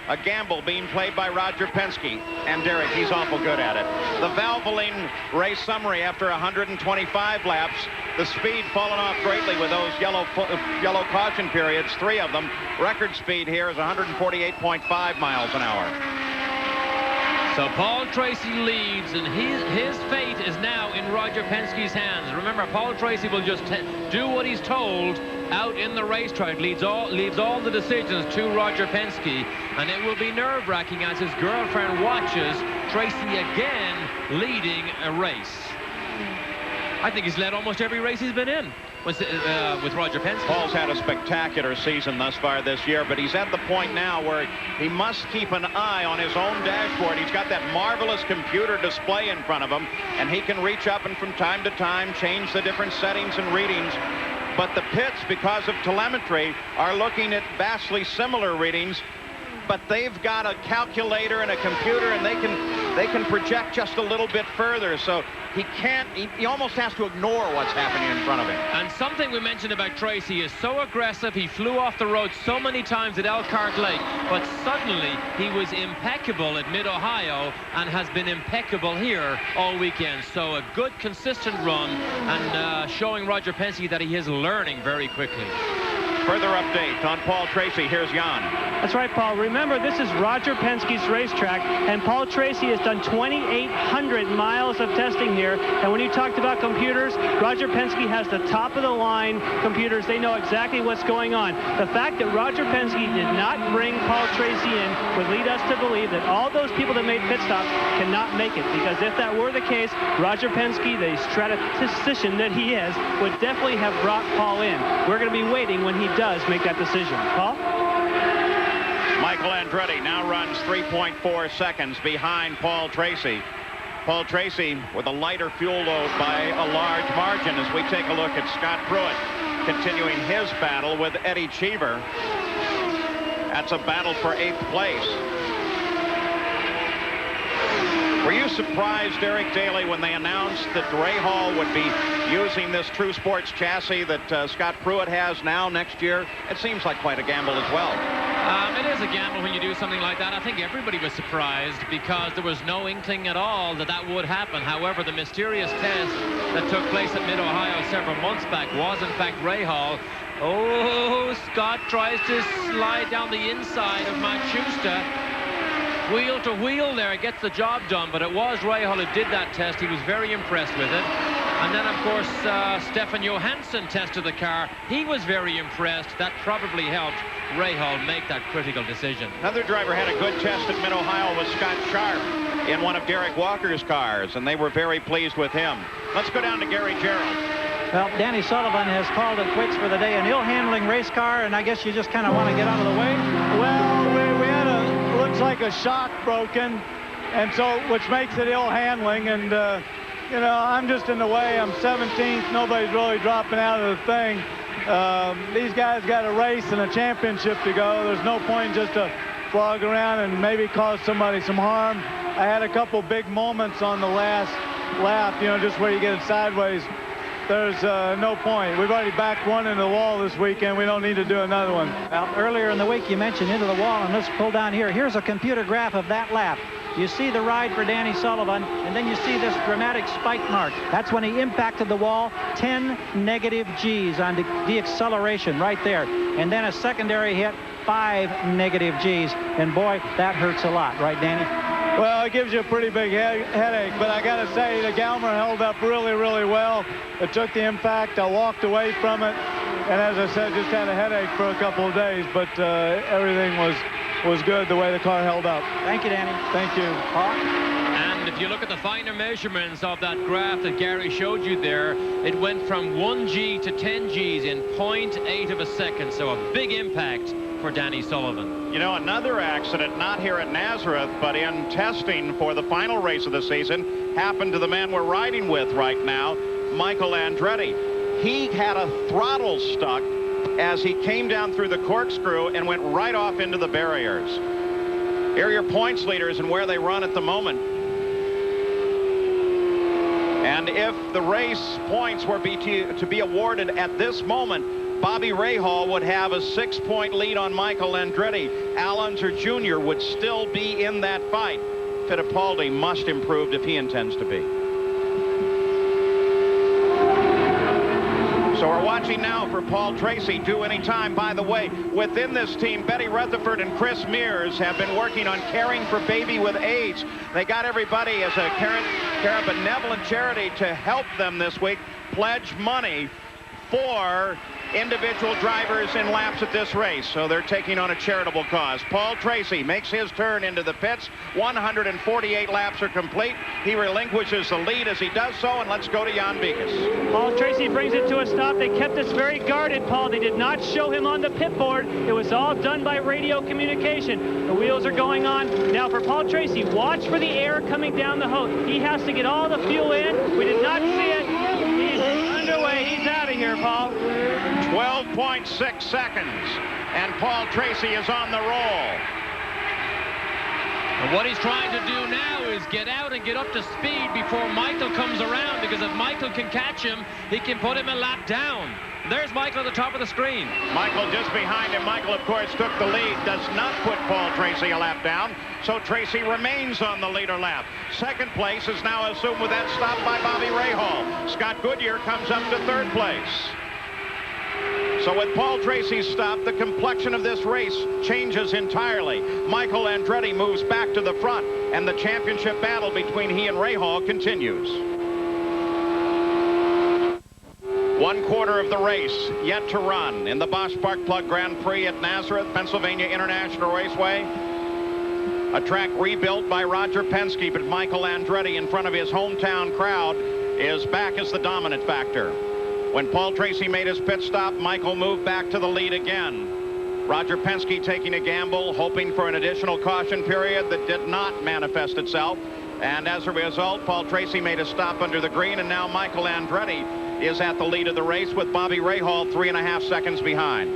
A gamble being played by Roger Penske. And Derek, he's awful good at it. The Valvoline race summary after 125 laps. The speed fallen off greatly with those yellow caution periods, 3 of them. Record speed here is 148.5 miles an hour. So Paul Tracy leads, and his fate is now in Roger Penske's hands. Remember, Paul Tracy will just do what he's told out in the racetrack, leaves all the decisions to Roger Penske, and it will be nerve-wracking as his girlfriend watches Tracy again leading a race. I think he's led almost every race he's been in with Roger Penske. Paul's had a spectacular season thus far this year, but he's at the point now where he must keep an eye on his own dashboard. He's got that marvelous computer display in front of him, and he can reach up and from time to time change the different settings and readings. But the pits, because of telemetry, are looking at vastly similar readings, but they've got a calculator and a computer, and they can project just a little bit further. So he almost has to ignore what's happening in front of him. And something we mentioned about Tracy is so aggressive. He flew off the road so many times at Elkhart Lake, but suddenly he was impeccable at Mid-Ohio and has been impeccable here all weekend. So a good, consistent run, and showing Roger Penske that he is learning very quickly. Further update on Paul Tracy. Here's Jan. That's right, Paul. Remember, this is Roger Penske's racetrack, and Paul Tracy has done 2,800 miles of testing here. And when you talked about computers, Roger Penske has the top-of-the-line computers. They know exactly what's going on. The fact that Roger Penske did not bring Paul Tracy in would lead us to believe that all those people that made pit stops cannot make it, because if that were the case, Roger Penske, the statistician that he is, would definitely have brought Paul in. We're going to be waiting when he does make that decision. Paul? Michael Andretti now runs 3.4 seconds behind Paul Tracy. Paul Tracy with a lighter fuel load by a large margin as we take a look at Scott Pruitt continuing his battle with Eddie Cheever. That's a battle for 8th place. Were you surprised, Derek Daly, when they announced that Rahal would be using this True Sports chassis that Scott Pruitt has now next year? It seems like quite a gamble as well. It is a gamble when you do something like that. I think everybody was surprised because there was no inkling at all that that would happen. However, the mysterious test that took place at Mid-Ohio several months back was, in fact, Rahal. Oh, Scott tries to slide down the inside of Manchusta. Wheel to wheel there, gets the job done, but it was Rahal who did that test. He was very impressed with it. And then, of course, Stefan Johansson tested the car. He was very impressed. That probably helped Rahal make that critical decision. Another driver had a good test at Mid-Ohio was Scott Sharp in one of Derek Walker's cars, and they were very pleased with him. Let's go down to Gary Gerald. Well, Danny Sullivan has called it quits for the day. An ill-handling race car, and I guess you just kind of want to get out of the way? Well, we had looks like a shock broken, and so which makes it ill-handling, and you know, I'm just in the way. I'm 17th. Nobody's really dropping out of the thing. These guys got a race and a championship to go. There's no point just to flog around and maybe cause somebody some harm. I had a couple big moments on the last lap, you know, just where you get it sideways. There's no point. We've already backed one into the wall this weekend. We don't need to do another one. Well, earlier in the week you mentioned into the wall, and let's pull down here. Here's a computer graph of that lap. You see the ride for Danny Sullivan, and then you see this dramatic spike mark. That's when he impacted the wall. 10 negative G's on deacceleration right there. And then a secondary hit, 5 negative G's. And boy, that hurts a lot, right, Danny? Well, it gives you a pretty big headache, but I got to say the Galmer held up really, really well. It took the impact. I walked away from it, and as I said, just had a headache for a couple of days, but everything was good the way the car held up. Thank you, Danny. Thank you. And if you look at the finer measurements of that graph that Gary showed you there, it went from 1 G to 10 Gs in 0.8 of a second, so a big impact for Danny Sullivan. You know, another accident, not here at Nazareth, but in testing for the final race of the season, happened to the man we're riding with right now, Michael Andretti. He had a throttle stuck as he came down through the corkscrew and went right off into the barriers. Here are your points leaders and where they run at the moment. And if the race points were to be awarded at this moment, Bobby Rahal would have a 6-point lead on Michael Andretti. Al Unser Jr. would still be in that fight. Fittipaldi must improve if he intends to be. So we're watching now for Paul Tracy, due any time. By the way, within this team, Betty Rutherford and Chris Mears have been working on caring for baby with AIDS. They got everybody as a care of benevolent charity to help them this week pledge money for individual drivers in laps at this race. So they're taking on a charitable cause. Paul Tracy makes his turn into the pits. 148 laps are complete. He relinquishes the lead as he does so, and let's go to Jan Beekes. Paul Tracy brings it to a stop. They kept us very guarded, Paul. They did not show him on the pit board. It was all done by radio communication. The wheels are going on. Now for Paul Tracy, watch for the air coming down the hose. He has to get all the fuel in. We did not see it. He's underway. He's out of here, Paul. 12.6 seconds, and Paul Tracy is on the roll. And what he's trying to do now is get out and get up to speed before Michael comes around, because if Michael can catch him, he can put him a lap down. There's Michael at the top of the screen. Michael just behind him. Michael, of course, took the lead, does not put Paul Tracy a lap down, so Tracy remains on the leader lap. Second place is now assumed with that stop by Bobby Rahal. Scott Goodyear comes up to third place. So with Paul Tracy's stop, the complexion of this race changes entirely. Michael Andretti moves back to the front, and the championship battle between he and Rahal continues. 1/4 of the race yet to run in the Bosch Spark Plug Grand Prix at Nazareth, Pennsylvania International Raceway. A track rebuilt by Roger Penske, but Michael Andretti, in front of his hometown crowd, is back as the dominant factor. When Paul Tracy made his pit stop, Michael moved back to the lead again. Roger Penske taking a gamble, hoping for an additional caution period that did not manifest itself. And as a result, Paul Tracy made a stop under the green, and now Michael Andretti is at the lead of the race with Bobby Rahal 3.5 seconds behind.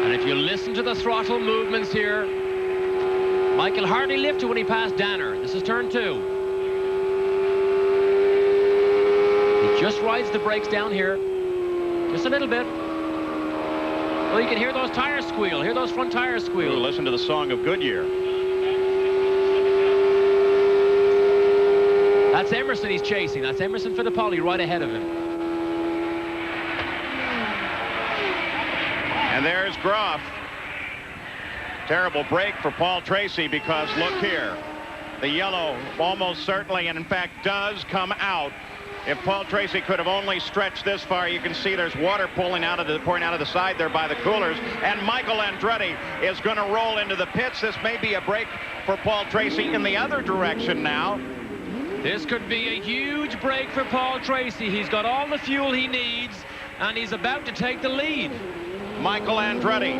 And if you listen to the throttle movements here, Michael hardly lifted when he passed Danner. This is turn 2. He just rides the brakes down here, just a little bit. Well, you can hear those tires squeal. Hear those front tires squeal. Ooh, listen to the song of Goodyear. That's Emerson he's chasing. That's Emerson Fittipaldi right ahead of him. And there's Groff. Terrible break for Paul Tracy, because look here. The yellow almost certainly, and in fact does come out. If Paul Tracy could have only stretched this far, you can see there's water pouring out of the side there by the coolers. And Michael Andretti is going to roll into the pits. This may be a break for Paul Tracy in the other direction now. This could be a huge break for Paul Tracy. He's got all the fuel he needs, and he's about to take the lead. Michael Andretti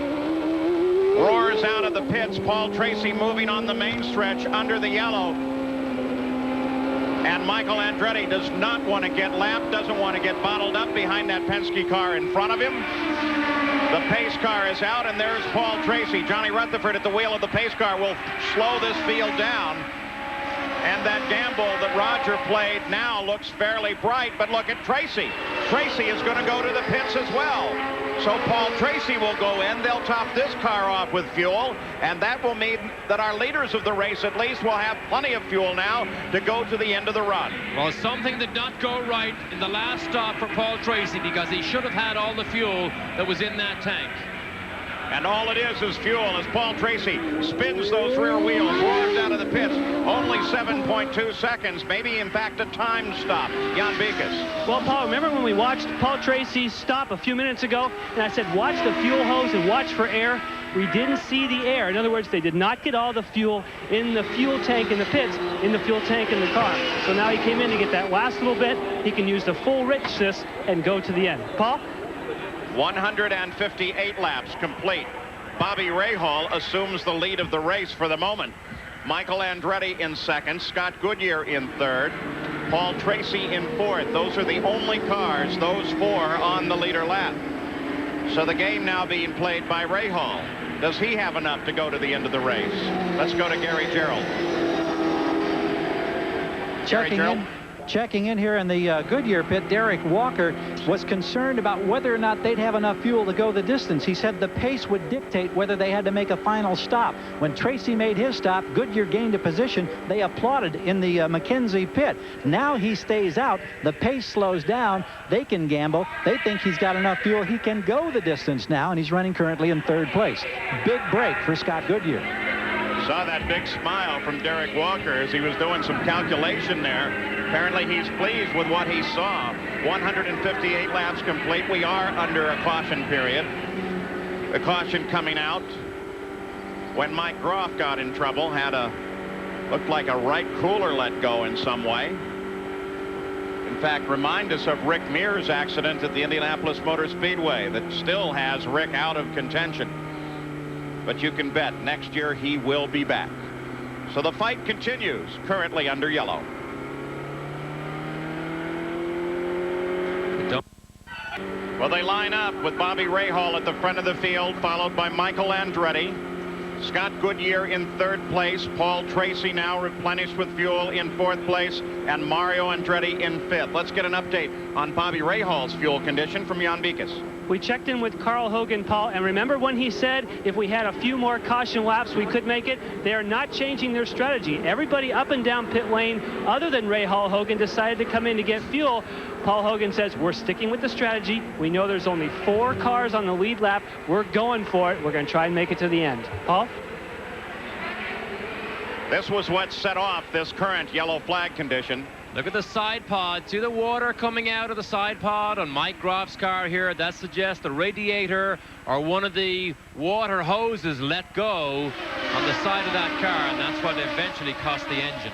roars out of the pits. Paul Tracy moving on the main stretch under the yellow. And Michael Andretti does not want to get lapped, doesn't want to get bottled up behind that Penske car in front of him. The pace car is out, and there's Paul Tracy. Johnny Rutherford at the wheel of the pace car will slow this field down. And that gamble that Roger played now looks fairly bright, but look at Tracy. Tracy is going to go to the pits as well. So Paul Tracy will go in. They'll top this car off with fuel, and that will mean that our leaders of the race at least will have plenty of fuel now to go to the end of the run. Well, something did not go right in the last stop for Paul Tracy, because he should have had all the fuel that was in that tank. And all it is fuel as Paul Tracy spins those rear wheels, roars out of the pits. Only 7.2 seconds, maybe in fact a time stop. Jan Beekes. Well, Paul, remember when we watched Paul Tracy stop a few minutes ago, and I said watch the fuel hose and watch for air? We didn't see the air. In other words, they did not get all the fuel in the fuel tank in the pits, in the fuel tank in the car. So now he came in to get that last little bit. He can use the full richness and go to the end. Paul? 158 laps complete. Bobby Rahal assumes the lead of the race for the moment. Michael Andretti in second, Scott Goodyear in third, Paul Tracy in fourth. Those are the only cars, those four, on the leader lap. So the game now being played by Rahal. Does he have enough to go to the end of the race? Let's go to Gary Gerald. Checking in checking in here in the Goodyear pit, Derek Walker was concerned about whether or not they'd have enough fuel to go the distance. He said the pace would dictate whether they had to make a final stop. When Tracy made his stop, Goodyear gained a position. They applauded in the McKenzie pit. Now he stays out. The pace slows down. They can gamble. They think he's got enough fuel. He can go the distance now, and he's running currently in 3rd place. Big break for Scott Goodyear. Saw that big smile from Derek Walker as he was doing some calculation there. Apparently he's pleased with what he saw. 158 laps complete. We are under a caution period. The caution coming out when Mike Groff got in trouble, looked like a right cooler let go in some way. In fact, remind us of Rick Mears' accident at the Indianapolis Motor Speedway that still has Rick out of contention. But you can bet next year he will be back. So the fight continues, currently under yellow. Well, they line up with Bobby Rahal at the front of the field, followed by Michael Andretti. Scott Goodyear in 3rd place. Paul Tracy now replenished with fuel in 4th place, and Mario Andretti in 5th. Let's get an update on Bobby Rahal's fuel condition from Jan Beekes. We checked in with Carl Hogan, Paul, and remember when he said if we had a few more caution laps we could make it? They are not changing their strategy. Everybody up and down pit lane other than Rahal Hogan decided to come in to get fuel. Paul Hogan says we're sticking with the strategy. We know there's only 4 cars on the lead lap. We're going for it. We're going to try and make it to the end. Paul? This was what set off this current yellow flag condition. Look at the side pod. See the water coming out of the side pod on Mike Groff's car here. That suggests the radiator or one of the water hoses let go on the side of that car, and that's what eventually cost the engine.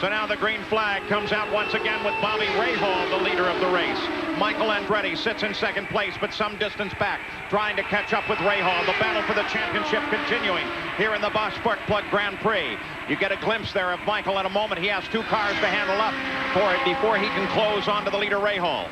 So now the green flag comes out once again with Bobby Rahal, the leader of the race. Michael Andretti sits in 2nd place, but some distance back, trying to catch up with Rahal. The battle for the championship continuing here in the Bosch Spark Plug Grand Prix. You get a glimpse there of Michael in a moment. He has 2 cars to handle up for it before he can close onto the leader, Rahal.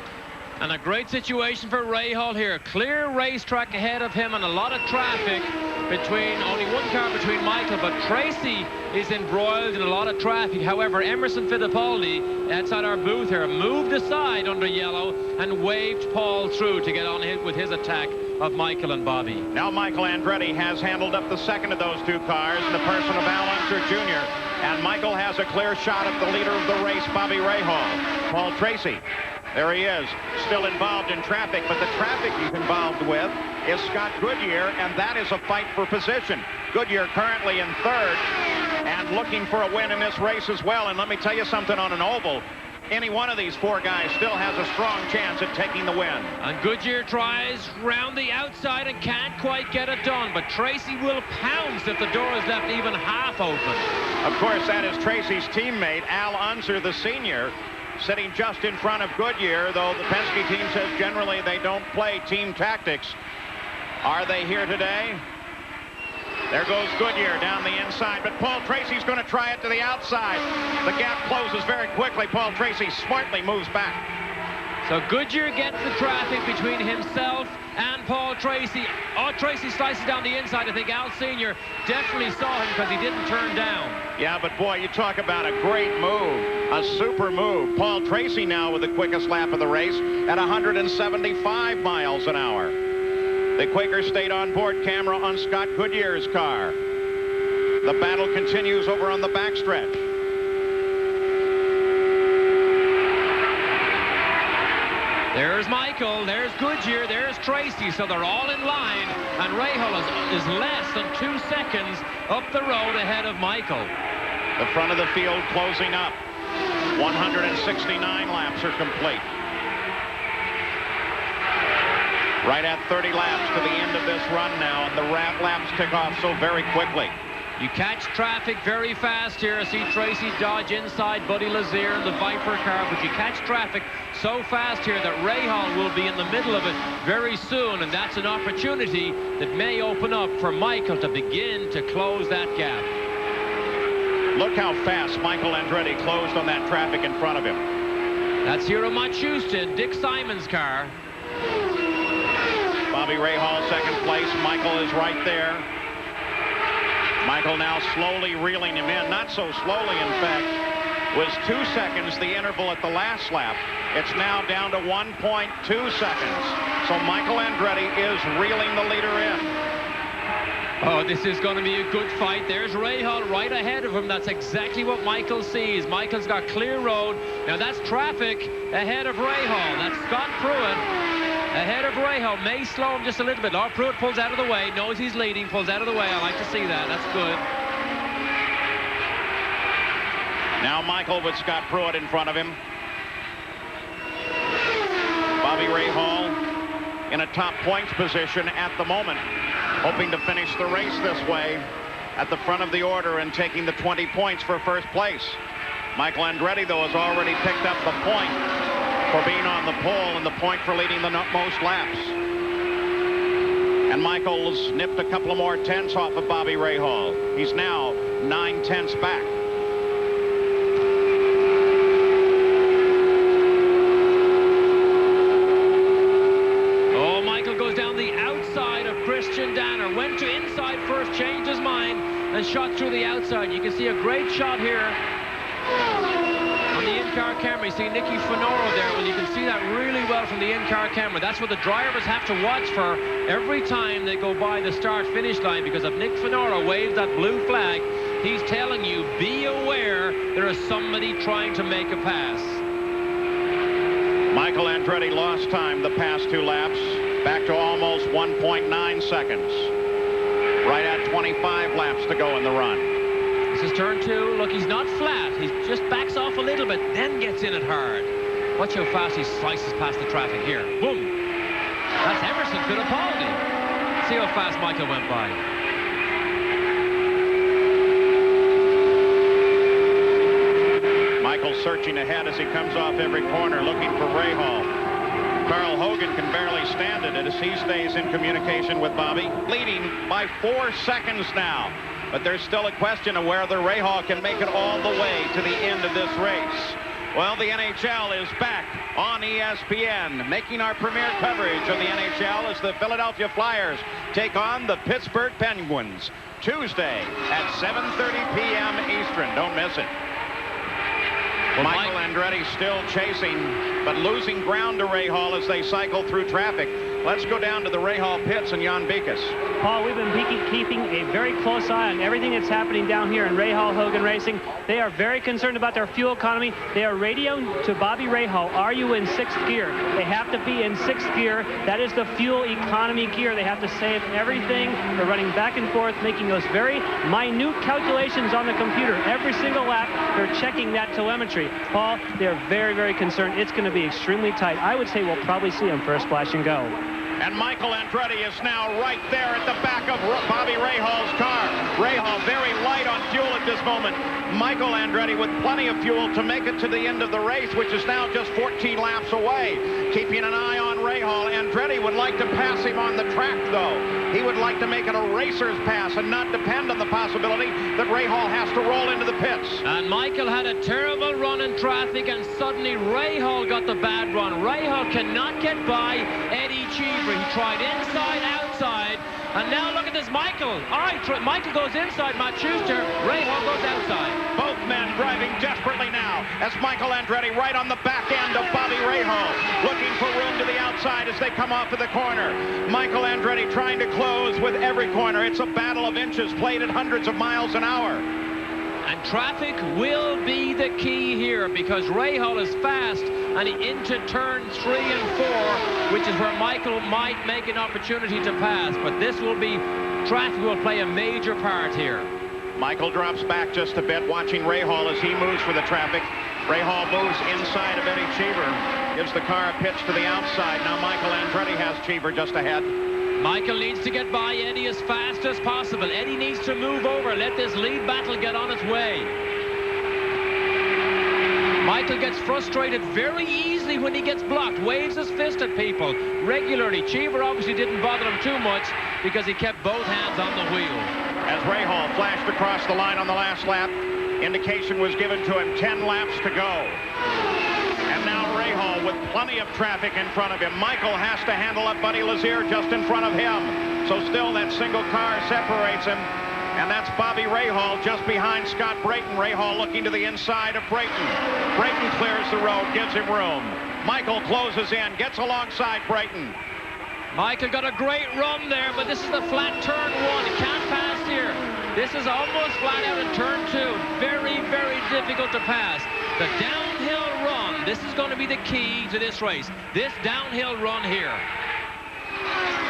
And a great situation for Rahal here. Clear racetrack ahead of him and a lot of traffic between, only 1 car between Michael, but Tracy is embroiled in a lot of traffic. However, Emerson Fittipaldi, outside our booth here, moved aside under yellow and waved Paul through to get on with his attack of Michael and Bobby. Now Michael Andretti has handled up the 2nd of those 2 cars in the person of Al Unser Jr. And Michael has a clear shot at the leader of the race, Bobby Rahal. Paul Tracy. There he is, still involved in traffic, but the traffic he's involved with is Scott Goodyear, and that is a fight for position. Goodyear currently in 3rd and looking for a win in this race as well. And let me tell you something, on an oval, any one of these 4 guys still has a strong chance at taking the win. And Goodyear tries round the outside and can't quite get it done, but Tracy will pounce if the door is left even half open. Of course, that is Tracy's teammate, Al Unser, the senior, sitting just in front of Goodyear, though the Penske team says generally they don't play team tactics. Are they here today? There goes Goodyear down the inside, but Paul Tracy's going to try it to the outside. The gap closes very quickly. Paul Tracy smartly moves back. So Goodyear gets the traffic between himself and Paul Tracy. Oh, Tracy slices down the inside. I think Al Sr. definitely saw him because he didn't turn down. Yeah, but boy, you talk about a great move, a super move. Paul Tracy now with the quickest lap of the race at 175 miles an hour. The Quakers stayed on board camera on Scott Goodyear's car. The battle continues over on the backstretch. There's Michael, there's Goodyear, there's Tracy, so they're all in line, and Rahal is less than 2 seconds up the road ahead of Michael. The front of the field closing up. 169 laps are complete. Right at 30 laps to the end of this run now, and the laps tick off so very quickly. You catch traffic very fast here. See Tracy dodge inside Buddy Lazier in the Viper car, but you catch traffic so fast here that Rahal will be in the middle of it very soon, and that's an opportunity that may open up for Michael to begin to close that gap. Look how fast Michael Andretti closed on that traffic in front of him. That's Hero Much Houston, Dick Simon's car. Bobby Rahal, 2nd place. Michael is right there. Michael now slowly reeling him in. Not so slowly, in fact. was 2 seconds, the interval at the last lap. It's now down to 1.2 seconds. So Michael Andretti is reeling the leader in. Oh, this is going to be a good fight. There's Rahal right ahead of him. That's exactly what Michael sees. Michael's got clear road. Now that's traffic ahead of Rahal. That's Scott Pruitt ahead of Rahal. May slow him just a little bit. Lord Pruitt pulls out of the way, knows he's leading, pulls out of the way. I like to see that. That's good. Now Michael with Scott Pruitt in front of him. Bobby Rahal in a top points position at the moment, hoping to finish the race this way at the front of the order and taking the 20 points for first place. Michael Andretti, though, has already picked up the point for being on the pole and the point for leading the most laps. And Michael's nipped a couple of more tenths off of Bobby Rahal. He's now 9 tenths back. Christian Danner went to inside first, changed his mind, and shot through the outside. You can see a great shot here on the in-car camera. You see Nicky Finoro there. Well, you can see that really well from the in-car camera. That's what the drivers have to watch for every time they go by the start-finish line, because if Nick Finoro waves that blue flag, he's telling you, be aware there is somebody trying to make a pass. Michael Andretti lost time the past 2 laps. Back to almost 1.9 seconds. Right at 25 laps to go in the run. This is turn 2. Look, he's not flat. He just backs off a little bit, then gets in it hard. Watch how fast he slices past the traffic here. Boom. That's Emerson Fittipaldi. See how fast Michael went by. Michael searching ahead as he comes off every corner, looking for Rahal. Carl Hogan can barely stand it as he stays in communication with Bobby, leading by 4 seconds now. But there's still a question of whether Rahal can make it all the way to the end of this race. Well, the NHL is back on ESPN, making our premier coverage of the NHL as the Philadelphia Flyers take on the Pittsburgh Penguins Tuesday at 7:30 p.m. Eastern. Don't miss it. Well, Michael Andretti still chasing, but losing ground to Rahal as they cycle through traffic. Let's go down to the Rahal pits and Jan Beekes. Paul, we've been keeping a very close eye on everything that's happening down here in Rahal Hogan Racing. They are very concerned about their fuel economy. They are radioing to Bobby Rahal, are you in 6th gear? They have to be in 6th gear. That is the fuel economy gear. They have to save everything. They're running back and forth, making those very minute calculations on the computer. Every single lap, they're checking that telemetry. Paul, they're very, very concerned. It's going to be extremely tight. I would say we'll probably see them for a splash and go. And Michael Andretti is now right there at the back of Bobby Rahal's car. Rahal very light on fuel at this moment. Michael Andretti with plenty of fuel to make it to the end of the race, which is now just 14 laps away. Keeping an eye on Rahal. Andretti would like to pass him on the track, though. He would like to make it a racer's pass and not depend on the possibility that Rahal has to roll into the pits. And Michael had a terrible run in traffic, and suddenly Rahal got the bad run. Rahal cannot get by Eddie Cheever. He tried inside, outside, and now look at this, Michael. All right, Michael goes inside, Matt Schuster. Rahal goes outside. Both men driving desperately now as Michael Andretti right on the back end of Bobby Rahal, looking for room to the outside as they come off of the corner. Michael Andretti trying to close with every corner. It's a battle of inches played at hundreds of miles an hour. And traffic will be the key here, because Rahal is fast and into turn 3 and 4, which is where Michael might make an opportunity to pass. But this will be, traffic will play a major part here. Michael drops back just a bit, watching Rahal as he moves for the traffic. Rahal moves inside of Eddie Cheever, gives the car a pitch to the outside. Now Michael Andretti has Cheever just ahead. Michael needs to get by Eddie as fast as possible. Eddie needs to move over, let this lead battle get on its way. Michael gets frustrated very easily when he gets blocked, waves his fist at people regularly. Cheever obviously didn't bother him too much because he kept both hands on the wheel. As Rahal flashed across the line on the last lap, indication was given to him 10 laps to go. And now Rahal with plenty of traffic in front of him. Michael has to handle up Buddy Lazier just in front of him. So still that single car separates him. And that's Bobby Rahal just behind Scott Brayton. Rahal looking to the inside of Brayton. Brayton clears the road, gives him room. Michael closes in, gets alongside Brayton. Michael got a great run there, but this is the flat turn 1. He can't pass here. This is almost flat out in turn 2. Very, very difficult to pass. The downhill run, this is going to be the key to this race. This downhill run here.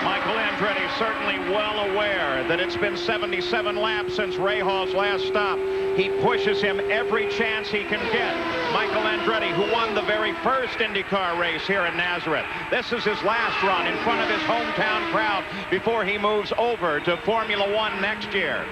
Michael Andretti certainly well aware that it's been 77 laps since Rahal's last stop. He pushes him every chance he can get. Michael Andretti, who won the very first IndyCar race here in Nazareth. This is his last run in front of his hometown crowd before he moves over to Formula One next year.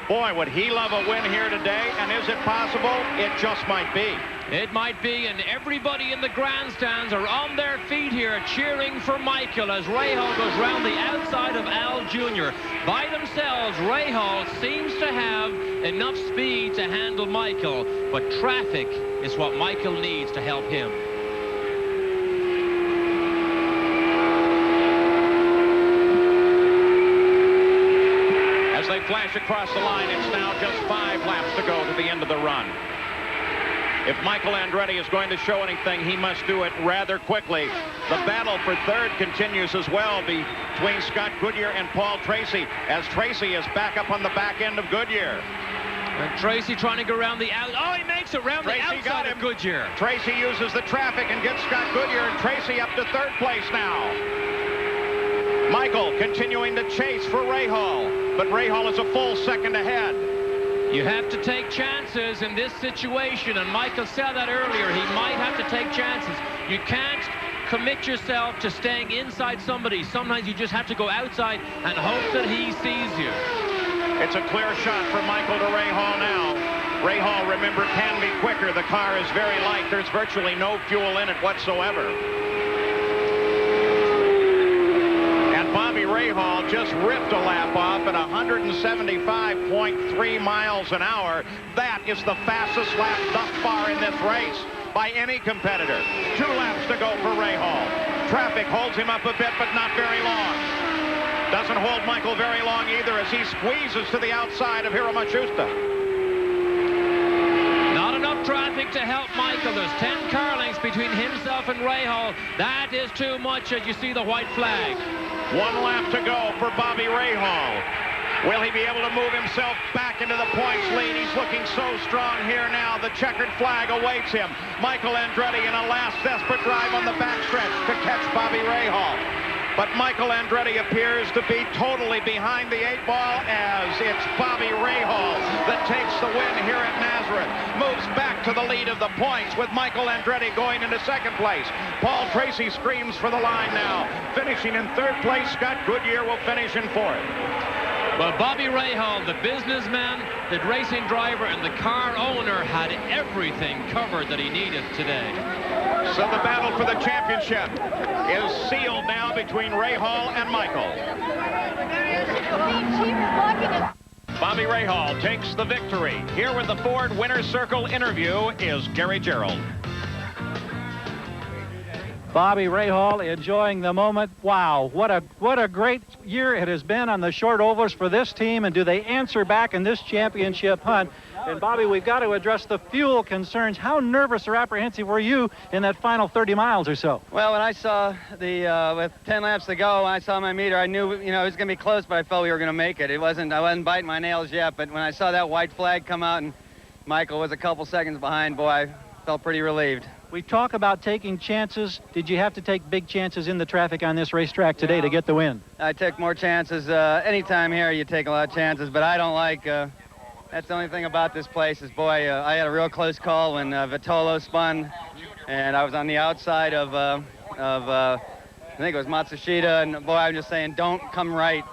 Boy, would he love a win here today, and is it possible? It just might be. It might be, and everybody in the grandstands are on their feet here cheering for Michael as Rahal goes round the outside of Al Jr. By themselves, Rahal seems to have enough speed to handle Michael, but traffic is what Michael needs to help him. As they flash across the line, it's now just 5 laps to go to the end of the run. If Michael Andretti is going to show anything, he must do it rather quickly. The battle for third continues as well between Scott Goodyear and Paul Tracy, as Tracy is back up on the back end of Goodyear. And Tracy trying to go around the out. Oh, he makes it around the outside of Goodyear. Tracy uses the traffic and gets Scott Goodyear and Tracy up to third place now. Michael continuing to chase for Rahal, but Rahal is a full second ahead. You have to take chances in this situation, and Michael said that earlier. He might have to take chances. You can't commit yourself to staying inside somebody. Sometimes you just have to go outside and hope that he sees you. It's a clear shot from Michael to Rahal now. Rahal, remember, can be quicker. The car is very light. There's virtually no fuel in it whatsoever. Bobby Rahal just ripped a lap off at 175.3 miles an hour. That is the fastest lap thus far in this race by any competitor. 2 laps to go for Rahal. Traffic holds him up a bit, but not very long. Doesn't hold Michael very long either as he squeezes to the outside of Hiromatsusta. Not enough traffic to help Michael. There's 10 car lengths between himself and Rahal. That is too much as you see the white flag. 1 lap to go for Bobby Rahal. Will he be able to move himself back into the points lead? He's looking so strong here now. The checkered flag awaits him. Michael Andretti in a last desperate drive on the backstretch to catch Bobby Rahal. But Michael Andretti appears to be totally behind the 8 ball as it's Bobby Rahal that takes the win here at Nazareth. Moves back to the lead of the points with Michael Andretti going into second place. Paul Tracy screams for the line now. Finishing in third place, Scott Goodyear will finish in fourth. Well, Bobby Rahal, the businessman, the racing driver, and the car owner had everything covered that he needed today. So the battle for the championship is sealed now between Rahal and Michael. Bobby Rahal takes the victory. Here with the Ford Winner's Circle interview is Gary Gerald. Bobby Rahal enjoying the moment. Wow, what a great year it has been on the short ovals for this team, and do they answer back in this championship hunt? And Bobby, we've got to address the fuel concerns. How nervous or apprehensive were you in that final 30 miles or so? Well, when I saw the with 10 laps to go, when I saw my meter, I knew it was going to be close, but I felt we were going to make it. I wasn't biting my nails yet, but when I saw that white flag come out and Michael was a couple seconds behind, boy, I felt pretty relieved. We talk about taking chances. Did you have to take big chances in the traffic on this racetrack today to get the win? I took more chances. Anytime here, you take a lot of chances, but I don't like... that's the only thing about this place is, boy, I had a real close call when Vitolo spun, and I was on the outside of I think it was Matsushita, and boy, I'm just saying, don't come right,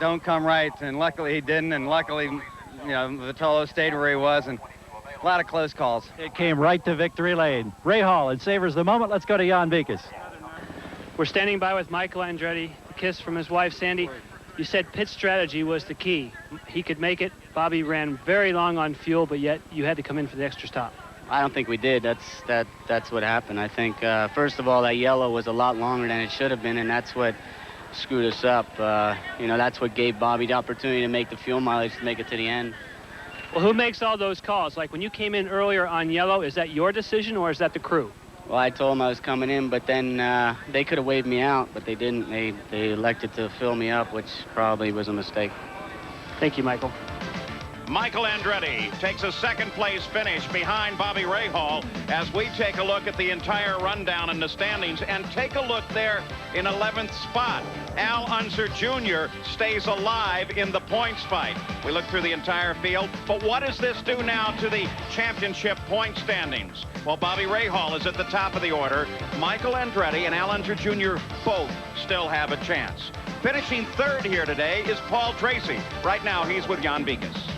and luckily he didn't, and luckily, Vitolo stayed where he was, and a lot of close calls. It came right to victory lane. Rahal, it savors the moment. Let's go to Jan Vikas. We're standing by with Michael Andretti, a kiss from his wife, Sandy. You said pit strategy was the key. He could make it. Bobby ran very long on fuel, but yet you had to come in for the extra stop. I don't think we did. That's what happened. I think, first of all, that yellow was a lot longer than it should have been, and that's what screw this up. You know, that's what gave Bobby the opportunity to make the fuel mileage to make it to the end. Well, who makes all those calls? Like when you came in earlier on yellow, is that your decision or is that the crew? Well, I told them I was coming in, but then they could have waved me out, but they didn't. They elected to fill me up, which probably was a mistake. Thank you, Michael. Michael Andretti takes a second-place finish behind Bobby Rahal as we take a look at the entire rundown in the standings and take a look there in 11th spot. Al Unser Jr. stays alive in the points fight. We look through the entire field, but what does this do now to the championship point standings? Well, Bobby Rahal is at the top of the order. Michael Andretti and Al Unser Jr. both still have a chance. Finishing third here today is Paul Tracy. Right now, he's with Jan Beekes.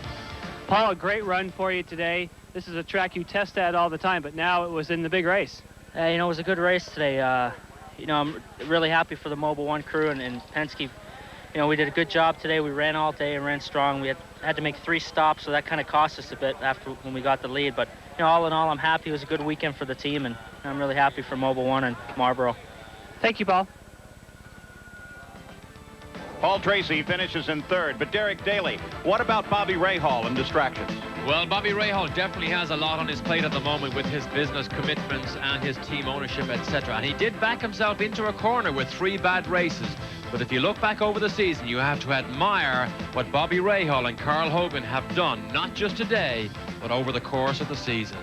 Paul, a great run for you today. This is a track you test at all the time, but now it was in the big race. You know, it was a good race today. You know, I'm really happy for the Mobil 1 crew and Penske. You know, we did a good job today. We ran all day and ran strong. We had to make 3 stops, so that kind of cost us a bit after when we got the lead. But, you know, all in all, I'm happy. It was a good weekend for the team, and I'm really happy for Mobil 1 and Marlboro. Thank you, Paul. Paul Tracy finishes in third, but Derek Daly, what about Bobby Rahal and distractions? Well, Bobby Rahal definitely has a lot on his plate at the moment with his business commitments and his team ownership, etc. And he did back himself into a corner with 3 bad races. But if you look back over the season, you have to admire what Bobby Rahal and Carl Hogan have done, not just today, but over the course of the season.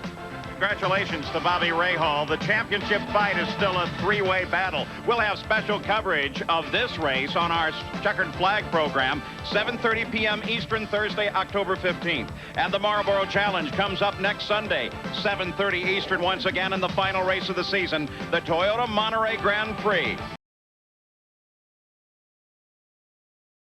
Congratulations to Bobby Rahal. The championship fight is still a 3-way battle. We'll have special coverage of this race on our Checkered Flag program, 7:30 p.m. Eastern, Thursday, October 15th. And the Marlboro Challenge comes up next Sunday, 7:30 Eastern, once again in the final race of the season, the Toyota Monterey Grand Prix.